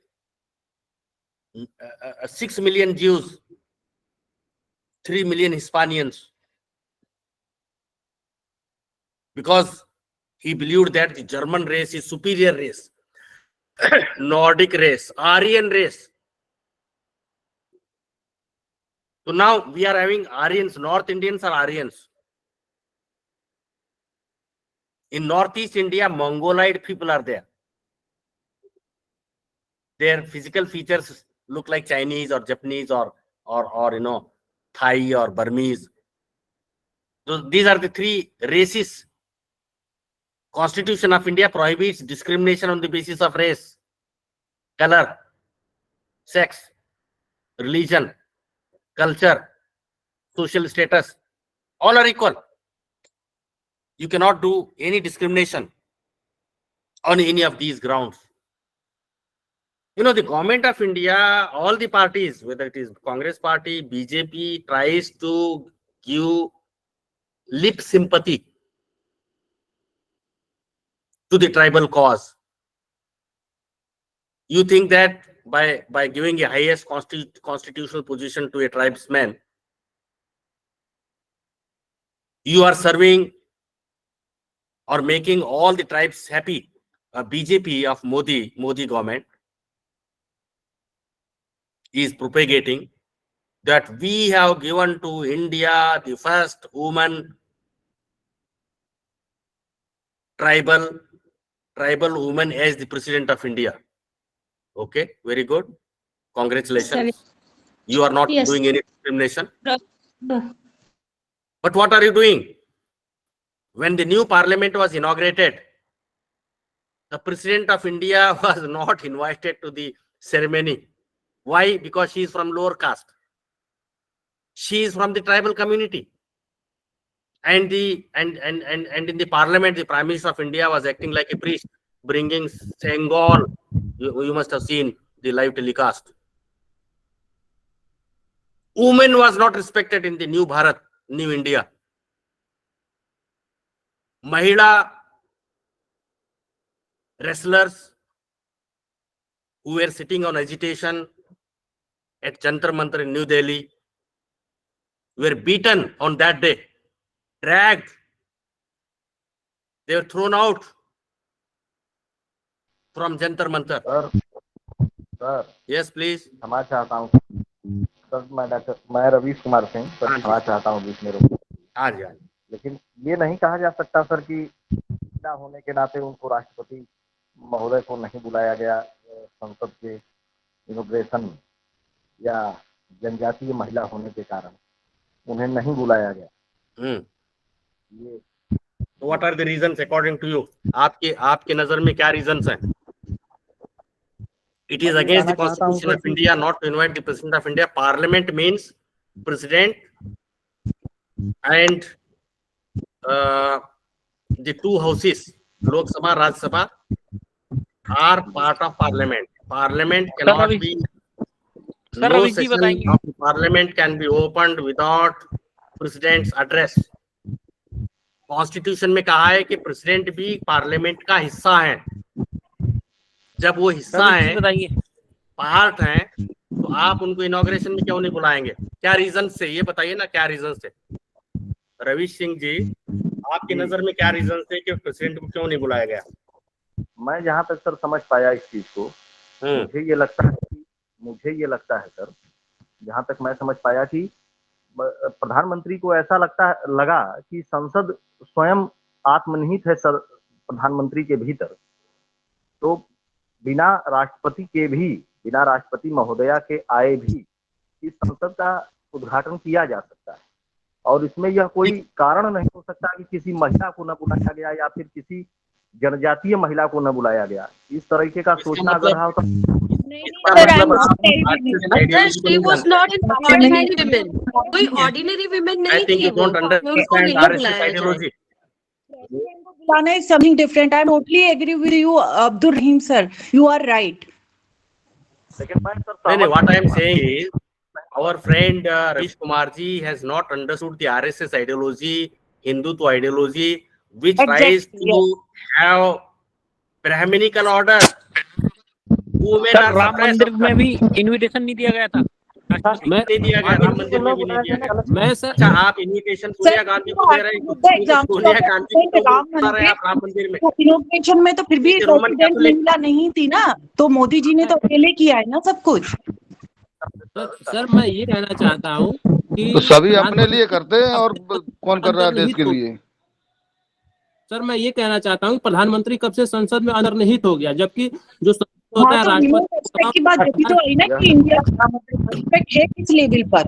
6 million Jews, 3 million Hispanians, because he believed that the German race is superior race, Nordic race, Aryan race. So now we are having Aryans. North Indians are Aryans. In Northeast India, Mongoloid people are there. Their physical features look like Chinese or Japanese or Thai or Burmese. So these are the three races. Constitution of India prohibits discrimination on the basis of race, color, sex, religion, culture, social status. All are equal. You cannot do any discrimination on any of these grounds. The government of India, all the parties, whether it is Congress party, BJP, tries to give lip sympathy to the tribal cause. You think that by giving a highest constitutional position to a tribesman, you are serving or making all the tribes happy. BJP of Modi government is propagating that we have given to India the first woman tribal tribal woman as the President of India. Okay, very good. Congratulations. You are not doing any discrimination. But what are you doing? When the new parliament was inaugurated, the President of India was not invited to the ceremony. Why? Because she is from lower caste. She is from the tribal community. And in the parliament, the Prime Minister of India was acting like a priest, bringing Sengol. You must have seen the live telecast. Women was not respected in the new Bharat, new India. Mahila wrestlers who were sitting on agitation at Jantar Mantar in New Delhi were beaten on that day, dragged. They were thrown out from Jantar Mantar. Sir Yes, please. क्षमा चाहता हूँ sir, मैं Ravish Kumar Singh sir, क्षमा चाहता हूँ बीच में रोक। हाँ जी, हाँ जी। लेकिन ये नहीं कहा जा सकता सर कि महिला होने के नाते उनको राष्ट्रपति महोदय को नहीं बुलाया गया संसद के इनॉग्रेशन में, या जनजातीय महिला होने के कारण उन्हें नहीं बुलाया गया। ये What are the reasons according to you? आपके नजर में क्या reasons हैं? It is against the Constitution of India not to invite the President of India. Parliament means President and the two houses, Lok Sabha, Raj Sabha, are part of Parliament. Parliament cannot be. No session of the Parliament can be opened without President's address. Constitution में कहा है कि president भी parliament का हिस्सा है। जब वो हिस्सा है, पार्ट है, तो आप उनको इनॉग्रेशन में क्यों नहीं बुलाएंगे? क्या रीजन से? ये बताइए ना, क्या रीजन से? रवीश सिंह जी, आपकी नजर में क्या रीजन से कि प्रेसिडेंट को क्यों नहीं बुलाया गया? मैं जहाँ तक सर समझ पाया इस चीज को, मुझे ये लगता है सर, जहाँ तक मैं समझ पाया कि प्रधानमंत्री को ऐसा लगा कि संसद स्वयं आत्मनिहित है सर प्रधानमंत्री के भीतर, तो बिना राष्ट्रपति महोदया के आए भी इस संसद का उद्घाटन किया जा सकता है। और इसमें यह कोई कारण नहीं हो सकता कि किसी महिला को न बुलाया गया या फिर किसी जनजातीय महिला को न बुलाया गया। इस तरीके का सोचना अगर रहा तो कोई ऑर्डिनरी विमेन नहीं थी, something different. I totally agree with you, Abdur Rahim sir. You are right. What I am saying is, our friend Ravish Kumar ji has not understood the RSS ideology, Hindutva ideology, which tries to have Brahminical order. Women are Ram मंदिर में भी invitation नहीं दिया गया था। मैं नहीं दिया गया, राम मंदिर में भी नहीं दिया गया। मैं सर, अच्छा, आप इनविटेशन सोनिया गांधी को दे रहे हैं, सोनिया गांधी को बता रहे हैं आप राम मंदिर में। इनॉग्रेशन में तो फिर भी प्रेसिडेंट महिला नहीं थी ना, तो मोदी जी ने तो अकेले किया है ना सब कुछ। सर मैं ये कहना चाहता हूँ कि तो सभी अपने लिए करते हैं और कौन कर रहा है देश के लिए? सर मैं ये कहना चाहता हूँ प्रधानमंत्री कब से संसद में अंतर्निहित हो गया, जबकि जो होता है राष्ट्रपति की बात जब तो आई ना कि इंडिया रिस्पेक्ट है किस लेवल पर।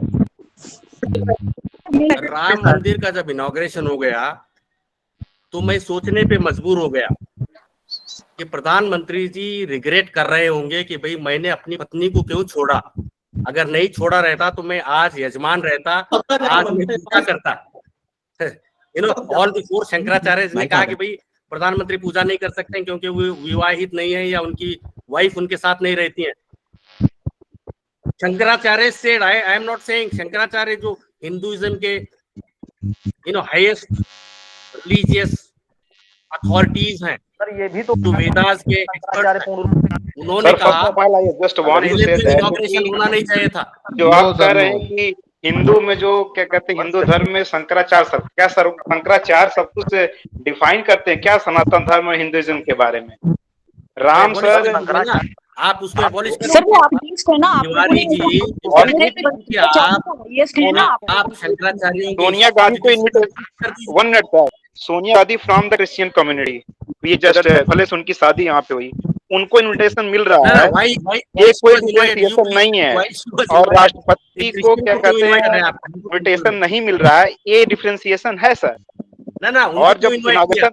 राम मंदिर का जब इनॉग्रेशन हो गया तो मैं सोचने पे मजबूर हो गया कि प्रधानमंत्री जी रिग्रेट कर रहे होंगे कि भाई मैंने अपनी पत्नी को क्यों छोड़ा। अगर नहीं छोड़ा रहता तो मैं आज यजमान रहता, आज मैं पूजा करता। ऑल द फोर शंकराचार्य ने कहा कि भाई प्रधानमंत्री पूजा नहीं कर सकते क्योंकि वो विवाहित नहीं है या उनकी वाइफ उनके साथ नहीं रहती है। Shankaracharya said, I am not saying, Shankaracharya जो हिंदुइज्म के हाईएस्ट रिलीजियस अथॉरिटीज हैं, ये भी तो वेदास के एक्सपर्ट, उन्होंने कहा इनॉग्रेशन होना नहीं चाहिए था। जो आप कह रहे हैं कि हिंदू में जो क्या कहते हैं, हिंदू धर्म में शंकराचार्य सब कुछ डिफाइन करते हैं क्या सनातन धर्म और हिंदुइज्म के बारे में? राम सर, आप उसको एबॉलिश करो। सर वो आप ना तिवारी जी, आप शंकराचार्यों सोनिया गांधी को invitation, 1 minute Sonia Gandhi from the Christian community, ये जस्ट पहले से उनकी शादी यहाँ पे हुई, उनको इनविटेशन मिल रहा है, ये कोई डिफरेंशिएशन नहीं है। और राष्ट्रपति को क्या कहते हैं इनविटेशन नहीं मिल रहा है, ये डिफरेंशिएशन है सर। और जब इनॉग्रेशन,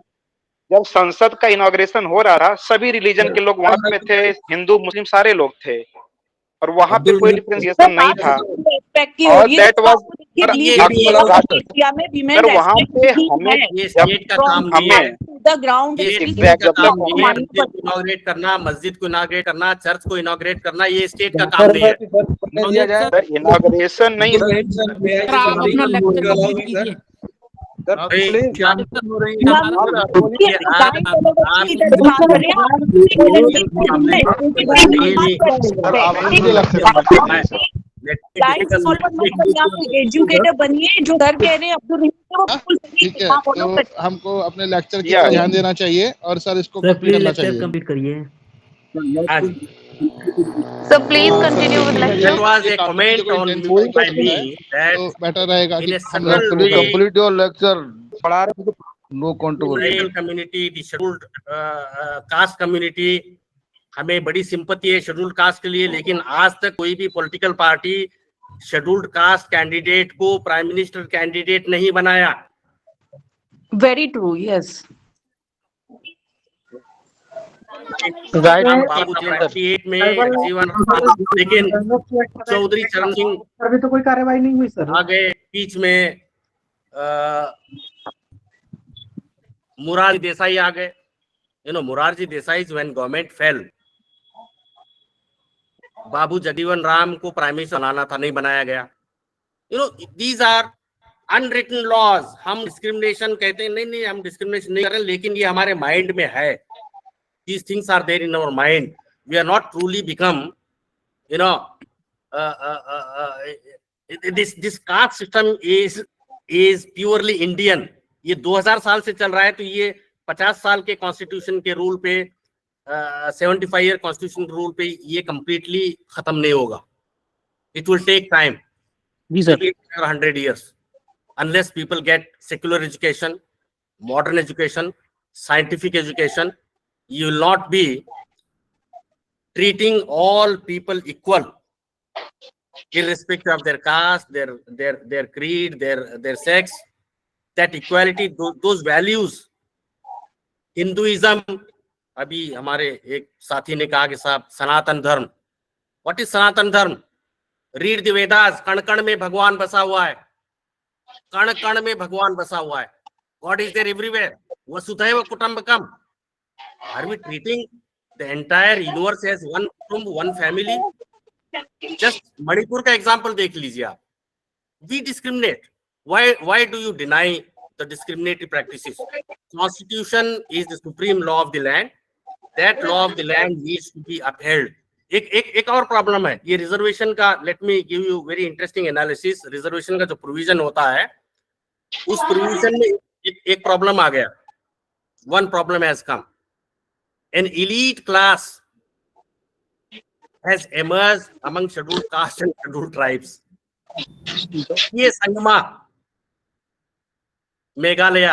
जब संसद का इनॉग्रेशन हो रहा था, सभी रिलीजन के लोग वहां पे थे, हिंदू मुस्लिम सारे लोग थे, और वहां पे कोई डिफरेंशिएशन नहीं था। और दैट वाज इंडिया में विमेन वहां पे हमें ये स्टेट का काम नहीं है, द ग्राउंड ये स्टेट का काम नहीं है। मस्जिद को इनॉग्रेट करना, मस्जिद को इनॉग्रेट करना, चर्च को इनॉग्रेट करना, ये स्टेट का काम नहीं है। इनॉग्रेशन नहीं, एजुकेटर बनिए, जो सर कह रहे हैं अब्दुल रहीम वो बिल्कुल सही ठीक है, तो हमको अपने लेक्चर की Yeah. तरफ ध्यान देना चाहिए और सर इसको कंप्लीट करना चाहिए। कंप्लीट करिए। So please continue with That lecture. was a comment on me by me that तो बेटर रहेगा in कि a subtle हम way, complete your lecture, no controversy. tribal community, the scheduled caste community, हमें बड़ी sympathy है scheduled caste के लिए, लेकिन आज तक कोई भी political party scheduled caste candidate को प्राइम मिनिस्टर कैंडिडेट नहीं बनाया। Very true, yes. बाबू 98 में जीवन, लेकिन चौधरी चरण सिंह अभी तो कोई कार्रवाई नहीं हुई सर। आ गए बीच में, मुरारजी देसाई आ गए। Morarji Desai when government fell, Babu Jagjivan Ram को प्राइम मिनिस्टर बनाना था, नहीं बनाया गया। These are unwritten laws. हम डिस्क्रिमिनेशन कहते हैं, नहीं हम डिस्क्रिमिनेशन नहीं कर रहे, लेकिन ये हमारे माइंड में है। These things are there in our mind. We are not truly become, this caste system is purely Indian. ये 2000 साल से चल रहा है, तो ये 50 साल के कॉन्स्टिट्यूशन के रूल पे, 75 ईयर कॉन्स्टिट्यूशन रूल पे ये कंप्लीटली खत्म नहीं होगा। It will take time. जी sir. 100 years, unless people get secular education, modern education, scientific education. You will not be treating all people equal, irrespective of their caste, their creed, their sex. That equality, those values, Hinduism, अभी हमारे एक साथी ने कहा कि साहब सनातन धर्म, what is सनातन धर्म? Read the Vedas, कण कण में भगवान बसा हुआ है, कण कण में भगवान बसा हुआ है। God is there everywhere. वसुधैव कुटुंबकम. Are we treating the entire universe as one from one family? Just Manipur का example देख लीजिए आप। We discriminate. Why do you deny the discriminatory practices? Constitution is the supreme law of the land. That law of the land needs to be upheld. एक और problem है ये reservation का। Let me give you very interesting analysis. Reservation का जो provision होता है, उस प्रोविजन में एक प्रॉब्लम आ गया। One problem has come. An elite class has emerged among scheduled castes and scheduled tribes. ये संगमा मेघालय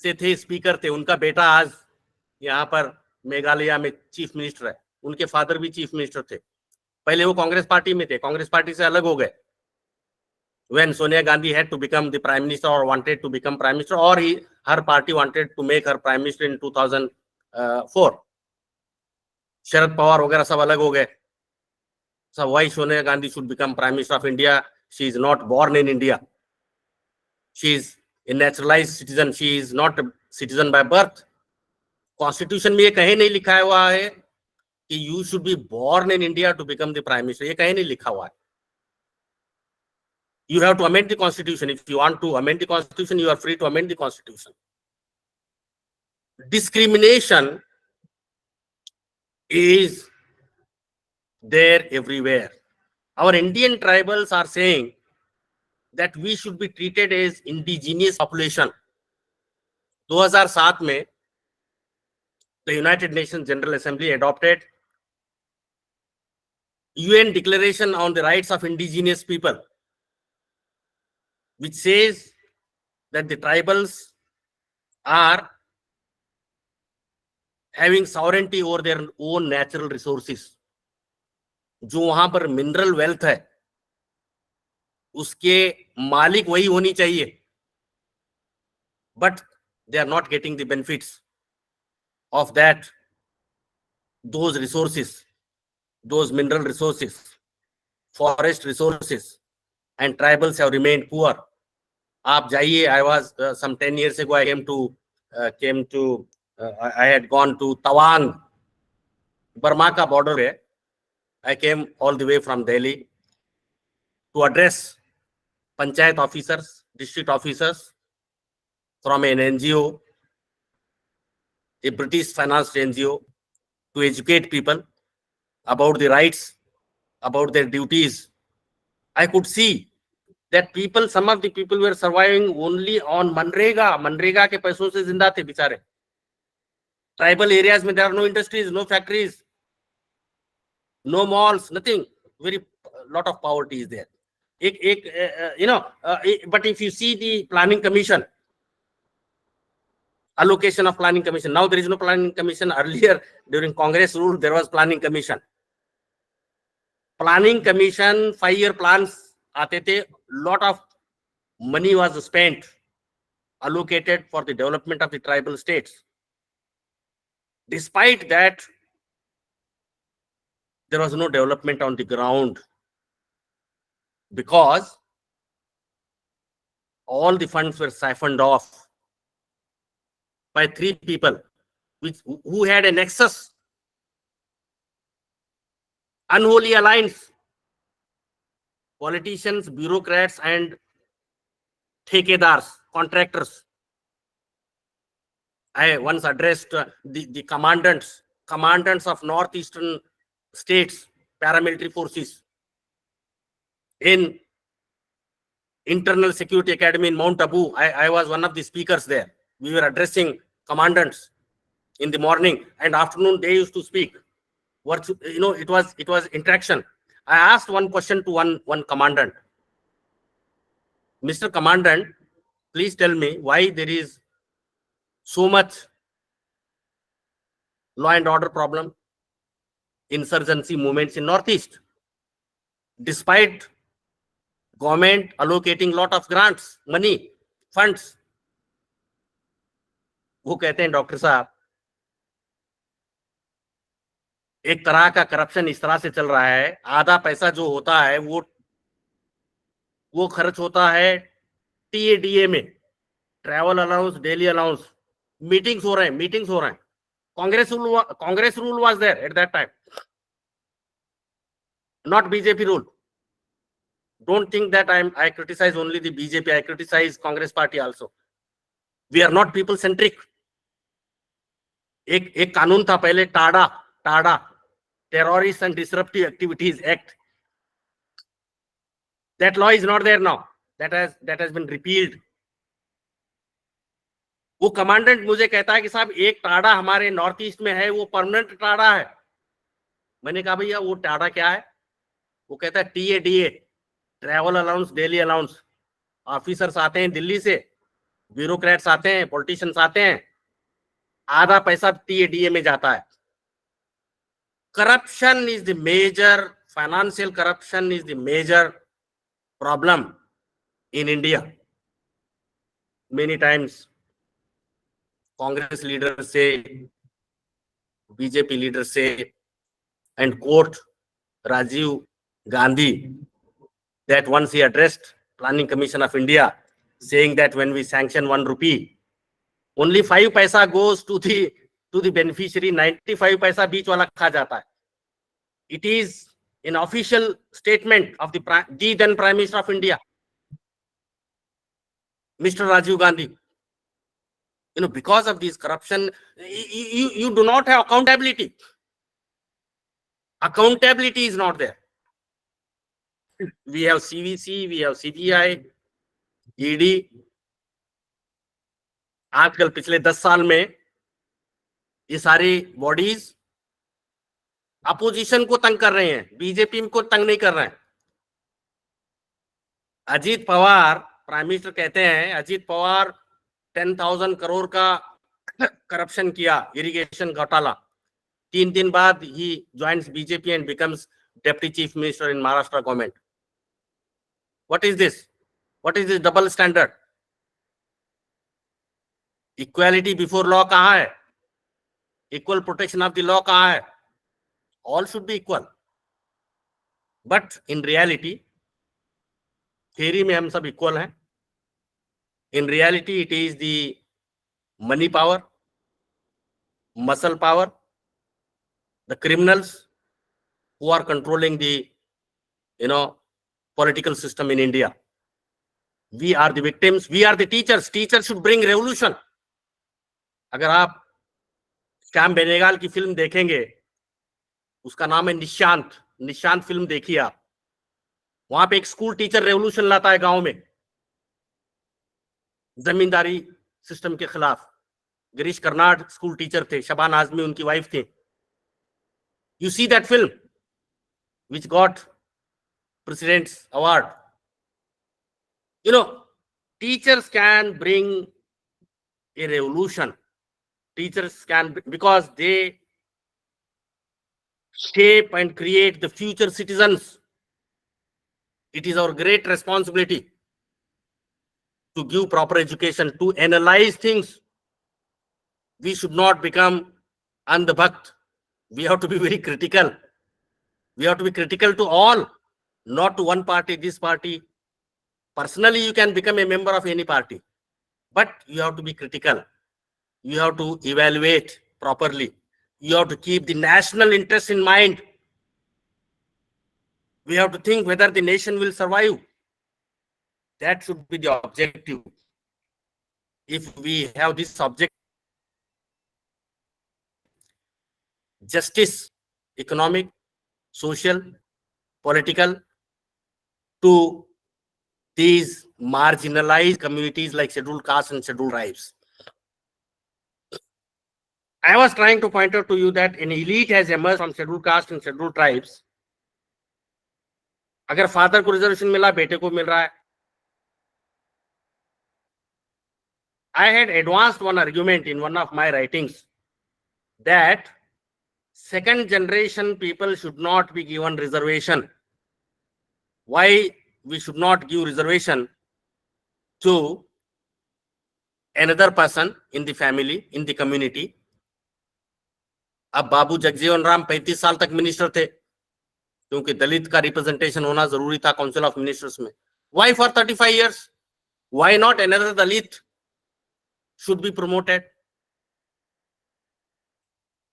से थे, स्पीकर थे, उनका बेटा आज यहाँ पर मेघालय में चीफ मिनिस्टर है, उनके फादर भी चीफ मिनिस्टर थे। पहले वो कांग्रेस पार्टी में थे, कांग्रेस पार्टी से अलग हो गए। When Sonia Gandhi had to become the prime minister or wanted to become prime minister, or her party wanted to make her prime minister in 2004, Sharad Pawar वगैरह सब अलग हो गए। So why Sonia Gandhi should become prime minister of India? She is not born in India. She is a naturalized citizen. She is not a citizen by birth. Constitution में ये कहीं नहीं लिखा हुआ है कि you should be born in India to become the prime minister. ये कहीं नहीं लिखा हुआ है। You have to amend the constitution. If you want to amend the constitution, you are free to amend the constitution. Discrimination is there everywhere. Our Indian tribals are saying that we should be treated as indigenous population. 2007 में the United Nations General Assembly adopted UN Declaration on the Rights of Indigenous People, which says that the tribals are having sovereignty over their own natural resources. जो वहां पर mineral wealth है उसके मालिक वही होनी चाहिए, but they are not getting the benefits of that, those resources, those mineral resources, forest resources, and tribals have remained poor. आप जाइए, I was some 10 years ago, I I had gone to Tawang, Burma का border है. I came all the way from Delhi to address panchayat officers, district officers from an NGO, a British financed NGO, to educate people about the rights, about their duties. I could see that people, some of the people were surviving only on Manrega. Manrega के पैसों से जिंदा थे बेचारे. Tribal areas में there are no industries, no factories, no malls, nothing. Very lot of poverty is there. But if you see the planning commission, allocation of planning commission, now there is no planning commission. Earlier during Congress rule there was planning commission. Planning commission 5-year plans आते थे. Lot of money was spent, allocated for the development of the tribal states. Despite that, there was no development on the ground because all the funds were siphoned off by 3 people who had a nexus, unholy alliance, politicians, bureaucrats, and ठेकेदार्स, contractors. I once addressed the commandants of northeastern states, paramilitary forces in Internal Security Academy in Mount Abu. I was one of the speakers there. We were addressing commandants in the morning and afternoon. They used to speak. It was interaction. I asked one question to one commandant. Mr. Commandant, please tell me why there is so much law and order problem, insurgency movements in Northeast, despite government allocating lot of grants, money, funds. वो कहते हैं doctor साहब, एक तरह का corruption इस तरह से चल रहा है, आधा पैसा जो होता है वो खर्च होता है टीएडीए में, travel allowance, daily allowance, meetings हो रहे हैं. Congress rule was there at that time, not BJP rule. Don't think that I criticize only the BJP. I criticize Congress party also. We are not people centric. एक कानून था पहले, Tada, Terrorist and Disruptive Activities Act. That law is not there now. That has been repealed. वो commandant मुझे कहता है कि साहब एक टाडा हमारे नॉर्थ ईस्ट में है, वो परमानेंट टाडा है. मैंने कहा भैया वो टाडा क्या है? वो कहता है TADA, travel allowance, daily allowance. Officers आते हैं दिल्ली से, ब्यूरोक्रेट्स आते हैं, पॉलिटिशियंस आते हैं, आधा पैसा टीएडीए में जाता है. Corruption is the major, financial corruption is the major problem in India. Many times Congress leaders say, BJP leaders say, and quote Rajiv Gandhi, that once he addressed Planning Commission of India, saying that when we sanction 1 rupee, only 5 paisa goes to the beneficiary, 95 paisa बीच वाला खा जाता है. It is an official statement of the then Prime Minister of India, Mr. Rajiv Gandhi. Because of this corruption, you do not have accountability. Accountability is not there. We have CVC, we have CBI, ED. आजकल पिछले 10 साल में ये सारी bodies opposition को तंग कर रहे हैं, बीजेपी को तंग नहीं कर रहे हैं. अजीत पवार, प्राइम मिनिस्टर कहते हैं, अजीत पवार 10,000 crore का करप्शन किया, इरिगेशन घोटाला, 3 दिन बाद he joins BJP and becomes deputy chief minister in Maharashtra government. What is this? What is this double standard? Equality before law कहाँ है? Equal protection of the law कहाँ है? All should be equal. But in reality, theory में हम सब equal हैं. In reality, it is the money power, muscle power, the criminals who are controlling the, political system in India. We are the victims. We are the teachers. Teachers should bring revolution. अगर आप श्याम बेनेगल की film देखेंगे, उसका नाम है Nishant film देखिए आप, वहां पे एक स्कूल टीचर रेवोल्यूशन लाता है गांव में जमींदारी सिस्टम के खिलाफ. गिरीश कर्नाड स्कूल टीचर थे, शबान आजमी उनकी वाइफ थे. You see that film which got president's award. Teachers can bring a revolution. Teachers can, because they shape and create the future citizens. It is our great responsibility to give proper education, to analyze things. We should not become andhbhakt. We have to be very critical. We have to be critical to all, not to one party, this party. Personally, you can become a member of any party, but you have to be critical. You have to evaluate properly. You have to keep the national interest in mind. We have to think whether the nation will survive. That should be the objective. If we have this objective, justice, economic, social, political, to these marginalized communities like scheduled castes and scheduled tribes. I was trying to point out to you that an elite has emerged from scheduled caste and scheduled tribes. अगर father को reservation मिला, बेटे को मिल रहा है. I had advanced one argument in one of my writings that second generation people should not be given reservation. Why we should not give reservation to another person in the family, in the community? अब बाबू जगजीवन राम 35 साल तक minister थे, क्योंकि दलित का representation होना जरूरी था council of ministers में. Why for 35 years? Why not another Dalit should be promoted?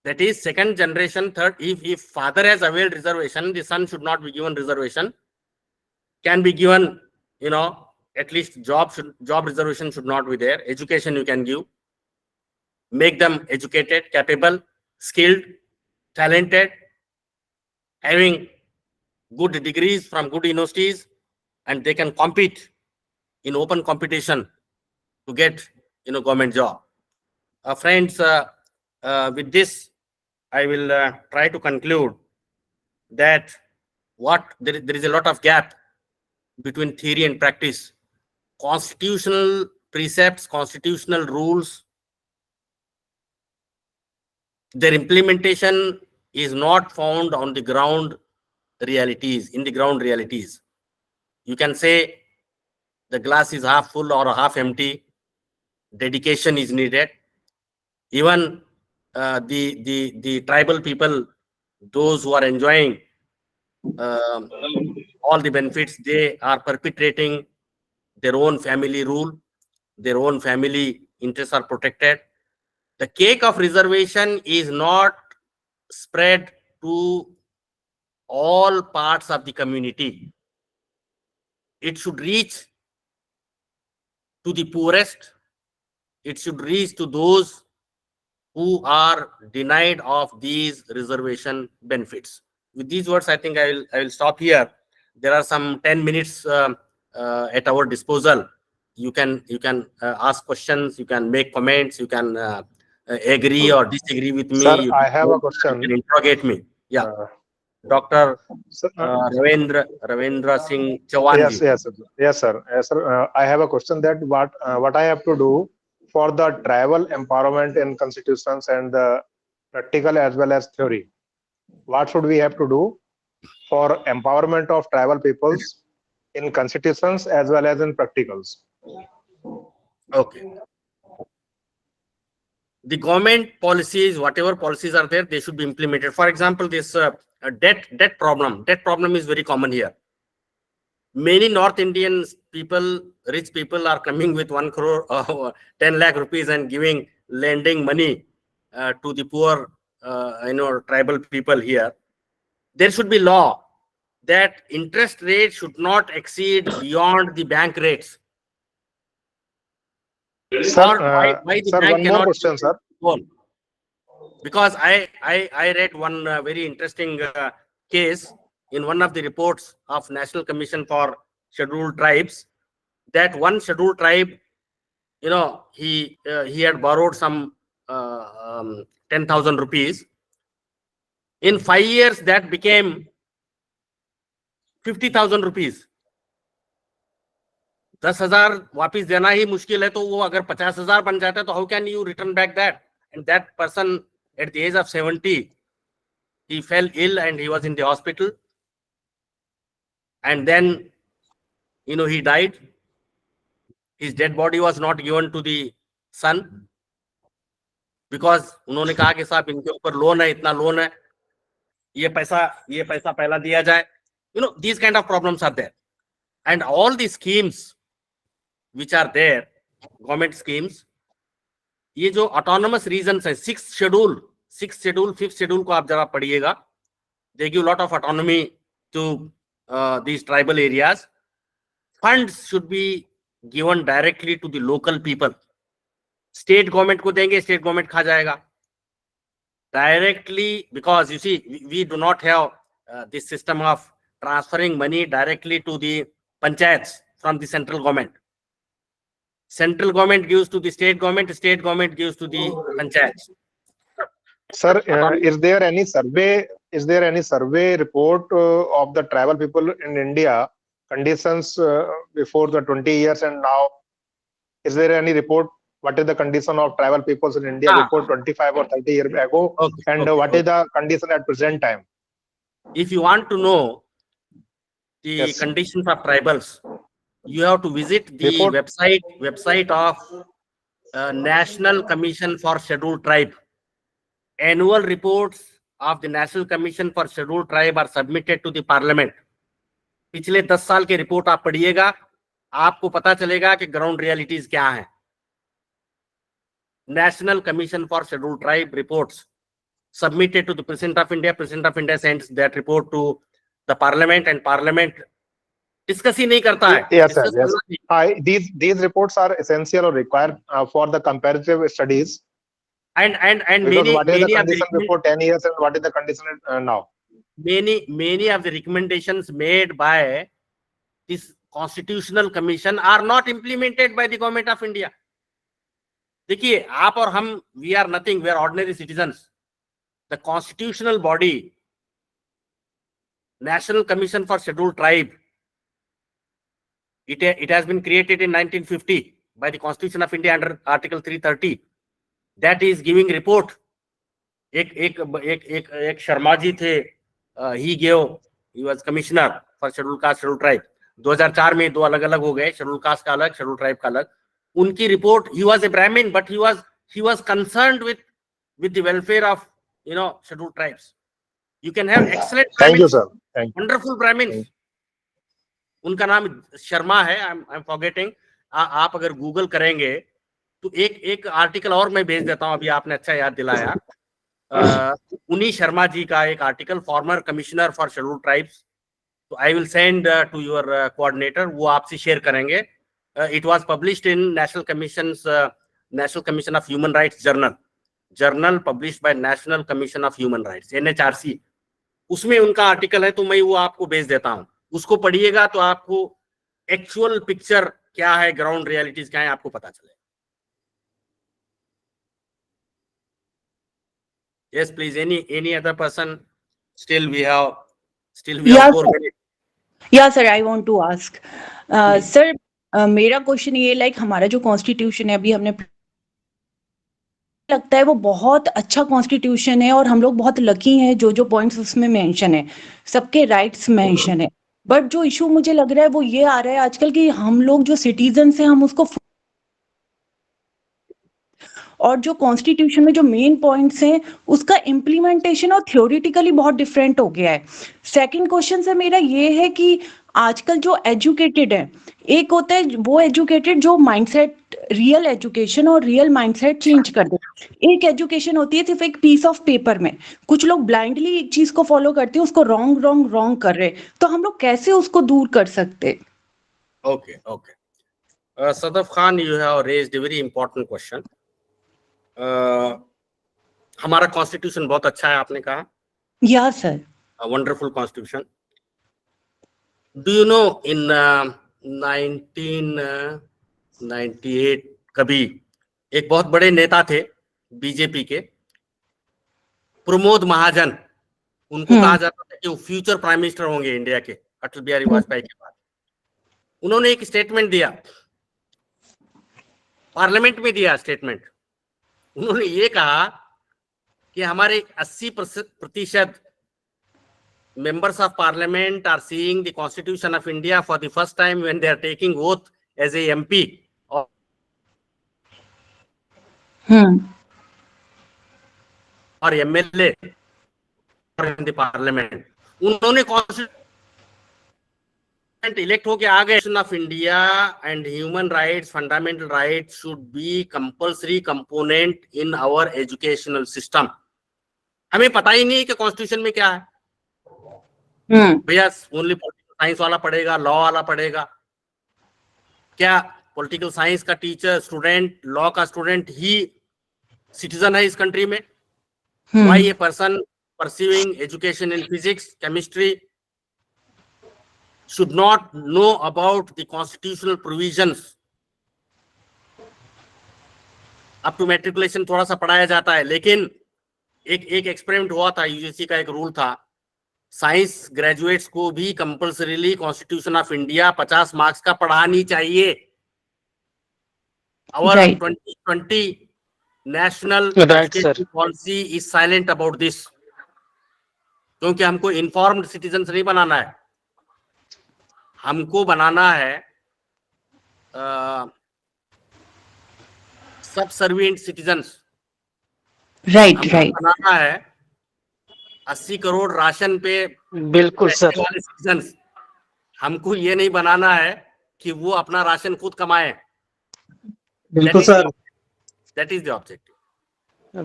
That is second generation, third. If father has availed reservation, the son should not be given reservation. Can be given, at least job reservation should not be there. Education you can give. Make them educated, capable, skilled, talented, having good degrees from good universities, and they can compete in open competition to get government job. Friends, with this I will try to conclude that there is a lot of gap between theory and practice. Constitutional precepts, constitutional rules, their implementation is not found on the ground realities, in the ground realities. You can say the glass is half full or half empty. Dedication is needed. Even the tribal people, those who are enjoying all the benefits, they are perpetrating their own family rule, their own family interests are protected. The cake of reservation is not spread to all parts of the community. It should reach to the poorest. It should reach to those who are denied of these reservation benefits. With these words, I think I will stop here. There are some 10 minutes at our disposal. You can ask questions, you can make comments, you can agree or disagree with me. Sir, I have a question. You can interrogate me. Yeah. Dr. Ravindra Singh Chauhan. Yes, sir. I have a question that what I have to do for the tribal empowerment in constitutions and the practical as well as theory? What should we have to do for empowerment of tribal peoples in constitutions as well as in practicals? Okay. The government policies, whatever policies are there, they should be implemented. For example, this debt problem is very common here. Many North Indian people, rich people, are coming with 1 crore, 10 lakh rupees and lending money to the poor, tribal people here. There should be law that interest rate should not exceed beyond the bank rates. Sir, one more question, sir. Because I read one very interesting case in one of the reports of National Commission for Scheduled Tribes, that one scheduled tribe, he had borrowed some 10,000 rupees. In 5 years, that became 50,000 rupees. 10,000 वापिस देना ही मुश्किल है, तो वो अगर 50,000 बन जाता है, तो how can you return back that? And that person at the age of 70, he fell ill and he was in the hospital, and then he died. His dead body was not given to the son because उन्होंने कहा कि साहब इनके ऊपर loan है, इतना loan है, ये पैसा पहला दिया जाए. These kind of problems are there. And all the schemes which are there, government schemes, ये जो autonomous regions है, 6th schedule, 5th schedule को आप जरा पढ़िएगा. They give a lot of autonomy to these tribal areas. Funds should be given directly to the local people. State government को देंगे, state government खा जाएगा directly, because you see we do not have this system of transferring money directly to the panchayats from the central government. Central government gives to the state government gives to the panchayats. Sir, is there any survey report of the tribal people in India conditions before the 20 years and now? Is there any report? What is the condition of tribal peoples in India before 25 or 30 years ago? What is the condition at present time? If you want to know the conditions of tribals, you have to visit the website of National Commission for Scheduled Tribe. Annual reports of the National Commission for Scheduled Tribe are submitted to the Parliament. पिछले 10 साल के report आप पढ़िएगा, आपको पता चलेगा कि ground realities क्या हैं. National Commission for Scheduled Tribe reports submitted to the President of India. President of India sends that report to the Parliament, and Parliament discuss ही नहीं करता है. Yes, sir. Yes. These reports are essential or required for the comparative studies. And because what is the condition before 10 years and what is the condition now? Many of the recommendations made by this Constitutional Commission are not implemented by the Government of India. देखिए, आप और हम, we are nothing, we are ordinary citizens. The constitutional body, National Commission for Scheduled Tribe, it has been created in 1950 by the Constitution of India under Article 330. That is giving report. एक शर्मा जी थे, he was commissioner for scheduled caste, scheduled tribe. 2004 में दो अलग अलग हो गए, scheduled caste का अलग, scheduled tribe का अलग. उनकी report, he was a Brahmin, but he was concerned with the welfare of scheduled tribes. You can have excellent Brahmins, thank you, sir. Wonderful Brahmins. उनका नाम शर्मा है, I'm forgetting. आप अगर गूगल करेंगे तो एक आर्टिकल और मैं भेज देता हूं, अभी आपने अच्छा याद दिलाया. उन्हीं शर्मा जी का एक article, former commissioner for scheduled tribes, तो I will send to your coordinator, वो आपसे शेयर करेंगे. It was published in National Commission of Human Rights journal published by National Commission of Human Rights, NHRC. उसमें उनका article है, तो मैं वो आपको भेज देता हूं. उसको पढ़िएगा तो आपको एक्चुअल पिक्चर क्या है, ग्राउंड रियलिटीज क्या है, आपको पता चलेगा. Yes, please. Any other person? Still we have 4 minutes. Yeah, sir. I want to ask, sir. मेरा क्वेश्चन ये, लाइक हमारा जो कॉन्स्टिट्यूशन है, अभी हमने लगता है वो बहुत अच्छा कॉन्स्टिट्यूशन है और हम लोग बहुत लकी हैं, जो जो पॉइंट्स उसमें मेंशन है, सबके राइट्स मेंशन है। बट जो इशू मुझे लग रहा है वो ये आ रहा है आजकल कि हम लोग जो सिटीजन हैं हम उसको, और जो कॉन्स्टिट्यूशन में जो मेन पॉइंट्स हैं उसका इम्प्लीमेंटेशन और थ्योरेटिकली बहुत डिफरेंट हो गया है। सेकंड क्वेश्चन से मेरा ये है कि आजकल जो एजुकेटेड है, एक होता है वो एजुकेटेड जो माइंडसेट, रियल एजुकेशन और रियल माइंडसेट चेंज कर दे। एक एजुकेशन होती है सिर्फ एक पीस ऑफ पेपर में, कुछ लोग ब्लाइंडली एक चीज को फॉलो करते हैं, उसको रॉन्ग रॉन्ग रॉन्ग कर रहे हैं, तो हम लोग कैसे उसको दूर कर सकते? Okay okay, Sadaf Khan, you have raised a very important question. हमारा कॉन्स्टिट्यूशन बहुत अच्छा है, आपने कहा। Yeah sir, wonderful constitution. Do you know in 1998 कभी एक बहुत बड़े नेता थे बीजेपी के, प्रमोद महाजन, उनको कहा जाता था कि वो फ्यूचर प्राइम मिनिस्टर होंगे इंडिया के अटल बिहारी वाजपेयी के बाद। उन्होंने एक स्टेटमेंट दिया, पार्लियामेंट में दिया स्टेटमेंट। उन्होंने ये कहा कि हमारे 80% members of parliament are seeing the constitution of India for the first time when they are taking oath as a MP or MLA or in the parliament. उन्होंने constitution elect होके आ गए। of India and human rights, fundamental rights should be compulsory component in our educational system. हमें पता ही नहीं कि constitution में क्या है। भैया ओनली पॉलिटिकल साइंस वाला पढ़ेगा, लॉ वाला पढ़ेगा क्या? पॉलिटिकल साइंस का टीचर, स्टूडेंट, लॉ का स्टूडेंट ही सिटीजन है इस कंट्री में? Why a person pursuing education in physics, chemistry should not know about the constitutional provisions? Up to matriculation थोड़ा सा पढ़ाया जाता है, लेकिन एक एक्सपेरिमेंट हुआ था, यूजीसी का एक रूल था, साइंस ग्रेजुएट्स को भी compulsorily constitution of India 50 marks का पढ़ानी चाहिए। Our 2020 national education policy is silent about this, क्योंकि हमको इन्फॉर्म्ड सिटीजन नहीं बनाना है, हमको बनाना है सबसर्विएंट सिटीजन्स। राइट बनाना है 80 करोड़ राशन पे बिल्कुल सर वाले सिटीजन्स। हमको ये नहीं बनाना है कि वो अपना राशन खुद कमाए। बिल्कुल sir, that is the objective.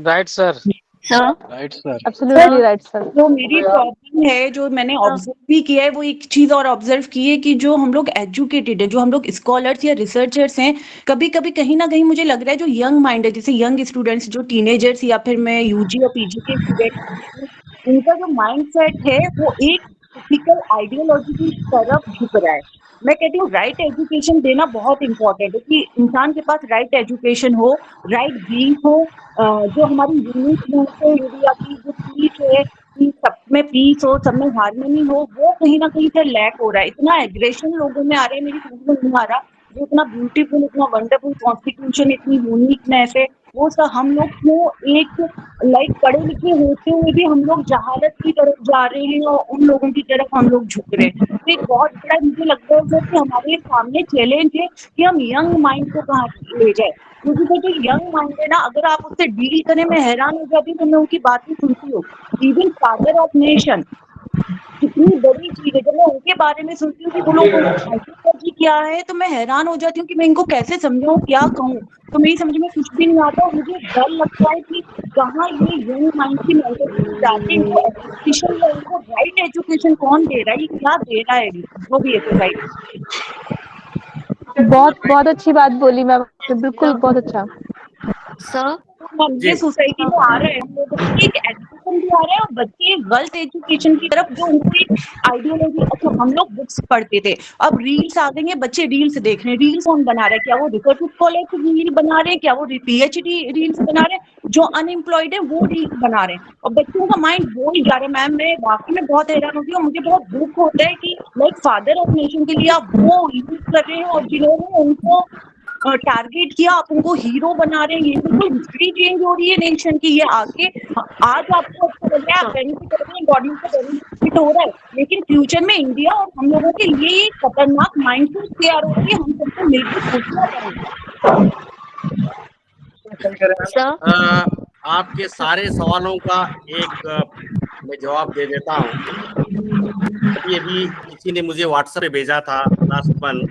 Right sir, Sir, right sir, absolutely right, sir. जो मेरी प्रॉब्लम है, जो मैंने ऑब्जर्व भी किया है, वो एक चीज और ऑब्जर्व की है कि जो हम लोग एजुकेटेड है, जो हम लोग स्कॉलर्स या रिसर्चर्स हैं, कभी कभी कहीं ना कहीं मुझे लग रहा है जो यंग माइंड है, जैसे यंग स्टूडेंट्स, जो टीनेजर्स या फिर मैं यूजी और पीजी के स्टूडेंट, उनका जो माइंड सेट है वो एक टिपिकल आइडियोलॉजी की तरफ झुक रहा है। मैं कहती हूँ राइट एजुकेशन देना बहुत इंपॉर्टेंट है कि इंसान के पास राइट एजुकेशन हो, राइट बीइंग हो, जो हमारी यूनिकनेस है, इंडिया की जो पीस है, कि सब में पीस हो, सब में हार्मनी हो, वो कहीं ना कहीं से लैक हो रहा है। इतना एग्रेशन लोगों में आ रहा है, मेरी समझ में नहीं आ रहा। जो इतना ब्यूटीफुल, इतना वंडरफुल कॉन्स्टिट्यूशन, इतनी यूनिकनेस है, वो सब हम लोग क्यों एक लाइक पढ़े लिखे होते हुए भी हम लोग जहालत की तरफ जा रहे हैं और उन लोगों की तरफ हम लोग झुक रहे हैं। तो एक बहुत बड़ा मुझे लगता है सर कि हमारे सामने चैलेंज है कि हम यंग माइंड को कहाँ ले जाए, क्योंकि जो यंग माइंड है ना, अगर आप उससे डील करें, मैं हैरान हो जाती हूँ तो मैं उनकी बातें सुनती हूँ। इवन फादर ऑफ नेशन कितनी बड़ी चीज है, जब मैं उनके बारे में सुनती हूँ कि वो लोग आइडियोलॉजी क्या है, तो मैं हैरान हो जाती हूँ कि मैं इनको कैसे समझाऊँ, क्या कहूँ, तो मेरी समझ में कुछ भी नहीं आता। और मुझे डर लगता है कि कहाँ ये यंग माइंड की मेंटालिटी जाके इनको एजुकेशन या इनको राइट एजुकेशन कौन दे रहा है, ये क्या दे रहा है जो भी है सोसाइटी। बहुत बहुत अच्छी बात बोली मैम, बिल्कुल बहुत अच्छा। सर, ये सोसाइटी में आ रहा है, हम लोगों को एक एजुकेशन भी आ रहा है और बच्चे गलत एजुकेशन की तरफ, जो उनकी आइडियोलॉजी। अच्छा, हम लोग बुक्स पढ़ते थे, अब रील्स आ गई है, बच्चे रील्स देख रहे हैं। रील्स कौन बना रहा है? क्या वो रिसर्च स्कॉलर रील बना रहे हैं? क्या वो पीएचडी रील्स बना रहे हैं? जो अनएम्प्लॉयड है वो रील्स बना रहे हैं और बच्चों का माइंड वो ही जा रहा है। मैम, मैं वाकई में बहुत हैरान होती हूँ, मुझे बहुत दुख होता है कि लाइक फादर ऑफ नेशन के लिए आप वो यूज कर रहे हैं और जिन्होंने उनको टारगेट किया, आप उनको हीरो बना रहे हैं। ये बिल्कुल हिस्ट्री चेंज हो रही है नेशन की। ये आके आज आपको अच्छा लग रहा है, आप बेनिफिट हो रहे हैं, गॉड से बेनिफिट हो रहा है, लेकिन फ्यूचर में इंडिया और हम लोगों के लिए ये खतरनाक माइंडसेट तैयार हो रही है। हम सबको मिलकर सोचना पड़ेगा। आपके सारे सवालों का एक मैं जवाब दे देता हूँ। अभी किसी ने मुझे व्हाट्सएप पे भेजा था last month,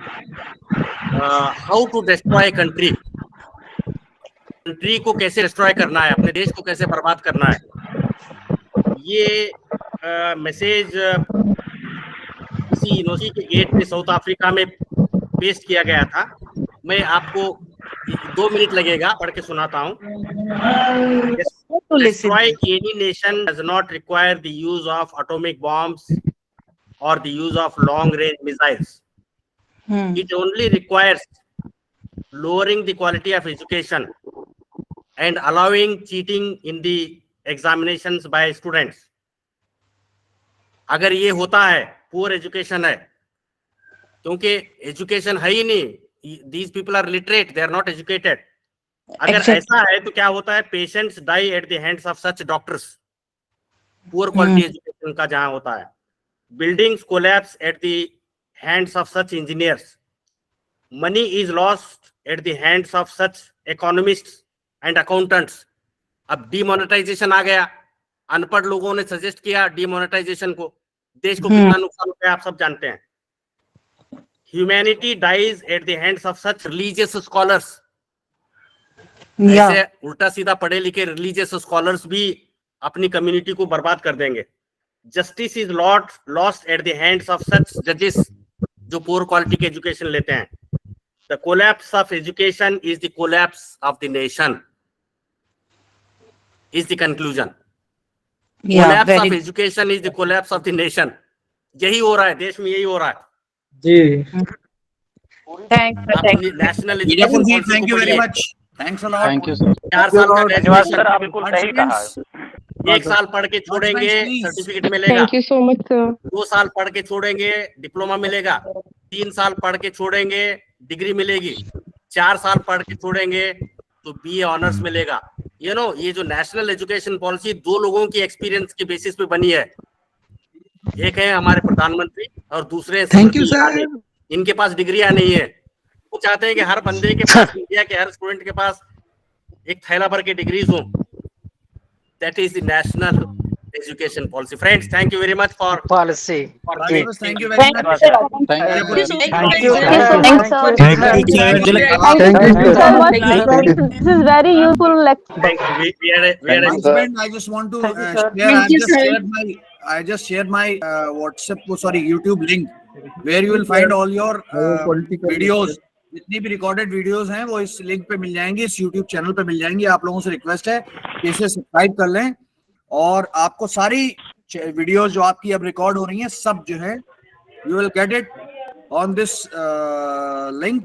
how to destroy country. Country को कैसे डिस्ट्रॉय करना है, अपने देश को कैसे बर्बाद करना है। ये मैसेज किसी यूनिवर्सिटी के गेट पे साउथ अफ्रीका में पेस्ट किया गया था। मैं आपको 2 मिनट लगेगा, पढ़ के सुनाता हूँ। Destroy any nation does not require the use of atomic bombs or the use of long-range missiles. It only requires lowering the quality of education and allowing cheating in the examinations by students. अगर ये होता है, poor education है, क्योंकि education है ही नहीं, these people are literate, they are not educated. अगर ऐसा है तो क्या होता है, patients die at the hands of such doctors. Poor quality education का जहां होता है, buildings collapse at the hands of such engineers, money is lost at the hands of such economists and accountants. अब डीमोनेटाइजेशन आ गया, अनपढ़ लोगों ने सजेस्ट किया डीमोनेटाइजेशन को, देश को कितना नुकसान हो गया आप सब जानते हैं। Humanity dies at the hands of such religious scholars. ऐसे उल्टा सीधा पढ़े लिखे रिलीजियस स्कॉलर्स भी अपनी कम्युनिटी को बर्बाद कर देंगे। Justice is lost at the hands of सच जजेस जो पुअर क्वालिटी के एजुकेशन लेते हैं। The collapse of education is the collapse of the nation is the conclusion. Collapse of education is the collapse of the nation. यही हो रहा है देश में, यही हो रहा है जी। National education, thank you very much, thanks a lot. Thank you sir. 4 साल का ग्रेजुएशन, सर आप बिल्कुल सही कहा। 1 साल पढ़ के छोड़ेंगे सर्टिफिकेट मिलेगा। Thank you so much sir. 2 साल पढ़ के छोड़ेंगे डिप्लोमा मिलेगा। 3 साल पढ़ के छोड़ेंगे डिग्री मिलेगी। 4 साल पढ़ के छोड़ेंगे तो बीए ऑनर्स मिलेगा। ये जो नेशनल एजुकेशन पॉलिसी 2 लोगों की एक्सपीरियंस के बेसिस पे बनी है। एक है हमारे प्रधानमंत्री और दूसरे थैंक यू सर। इनके पास डिग्रियां नहीं है। वो चाहते हैं कि हर बंदे के पास, इंडिया के हर स्टूडेंट के पास एक थैला भर के डिग्रीज हो। That is the national education policy. Friends, thank you very much for policy. Thank you very much. Thank you so much. This is very useful lecture. I just want to share. I just shared my YouTube link where you will find all your videos. जितनी भी recorded videos हैं वो इस link पे मिल जाएंगी, इस YouTube channel पे मिल जाएंगी। आप लोगों से रिक्वेस्ट है कि इसे सब्सक्राइब कर लें और आपको सारी वीडियोस जो आपकी अब रिकॉर्ड हो रही हैं सब जो है you will get it on this link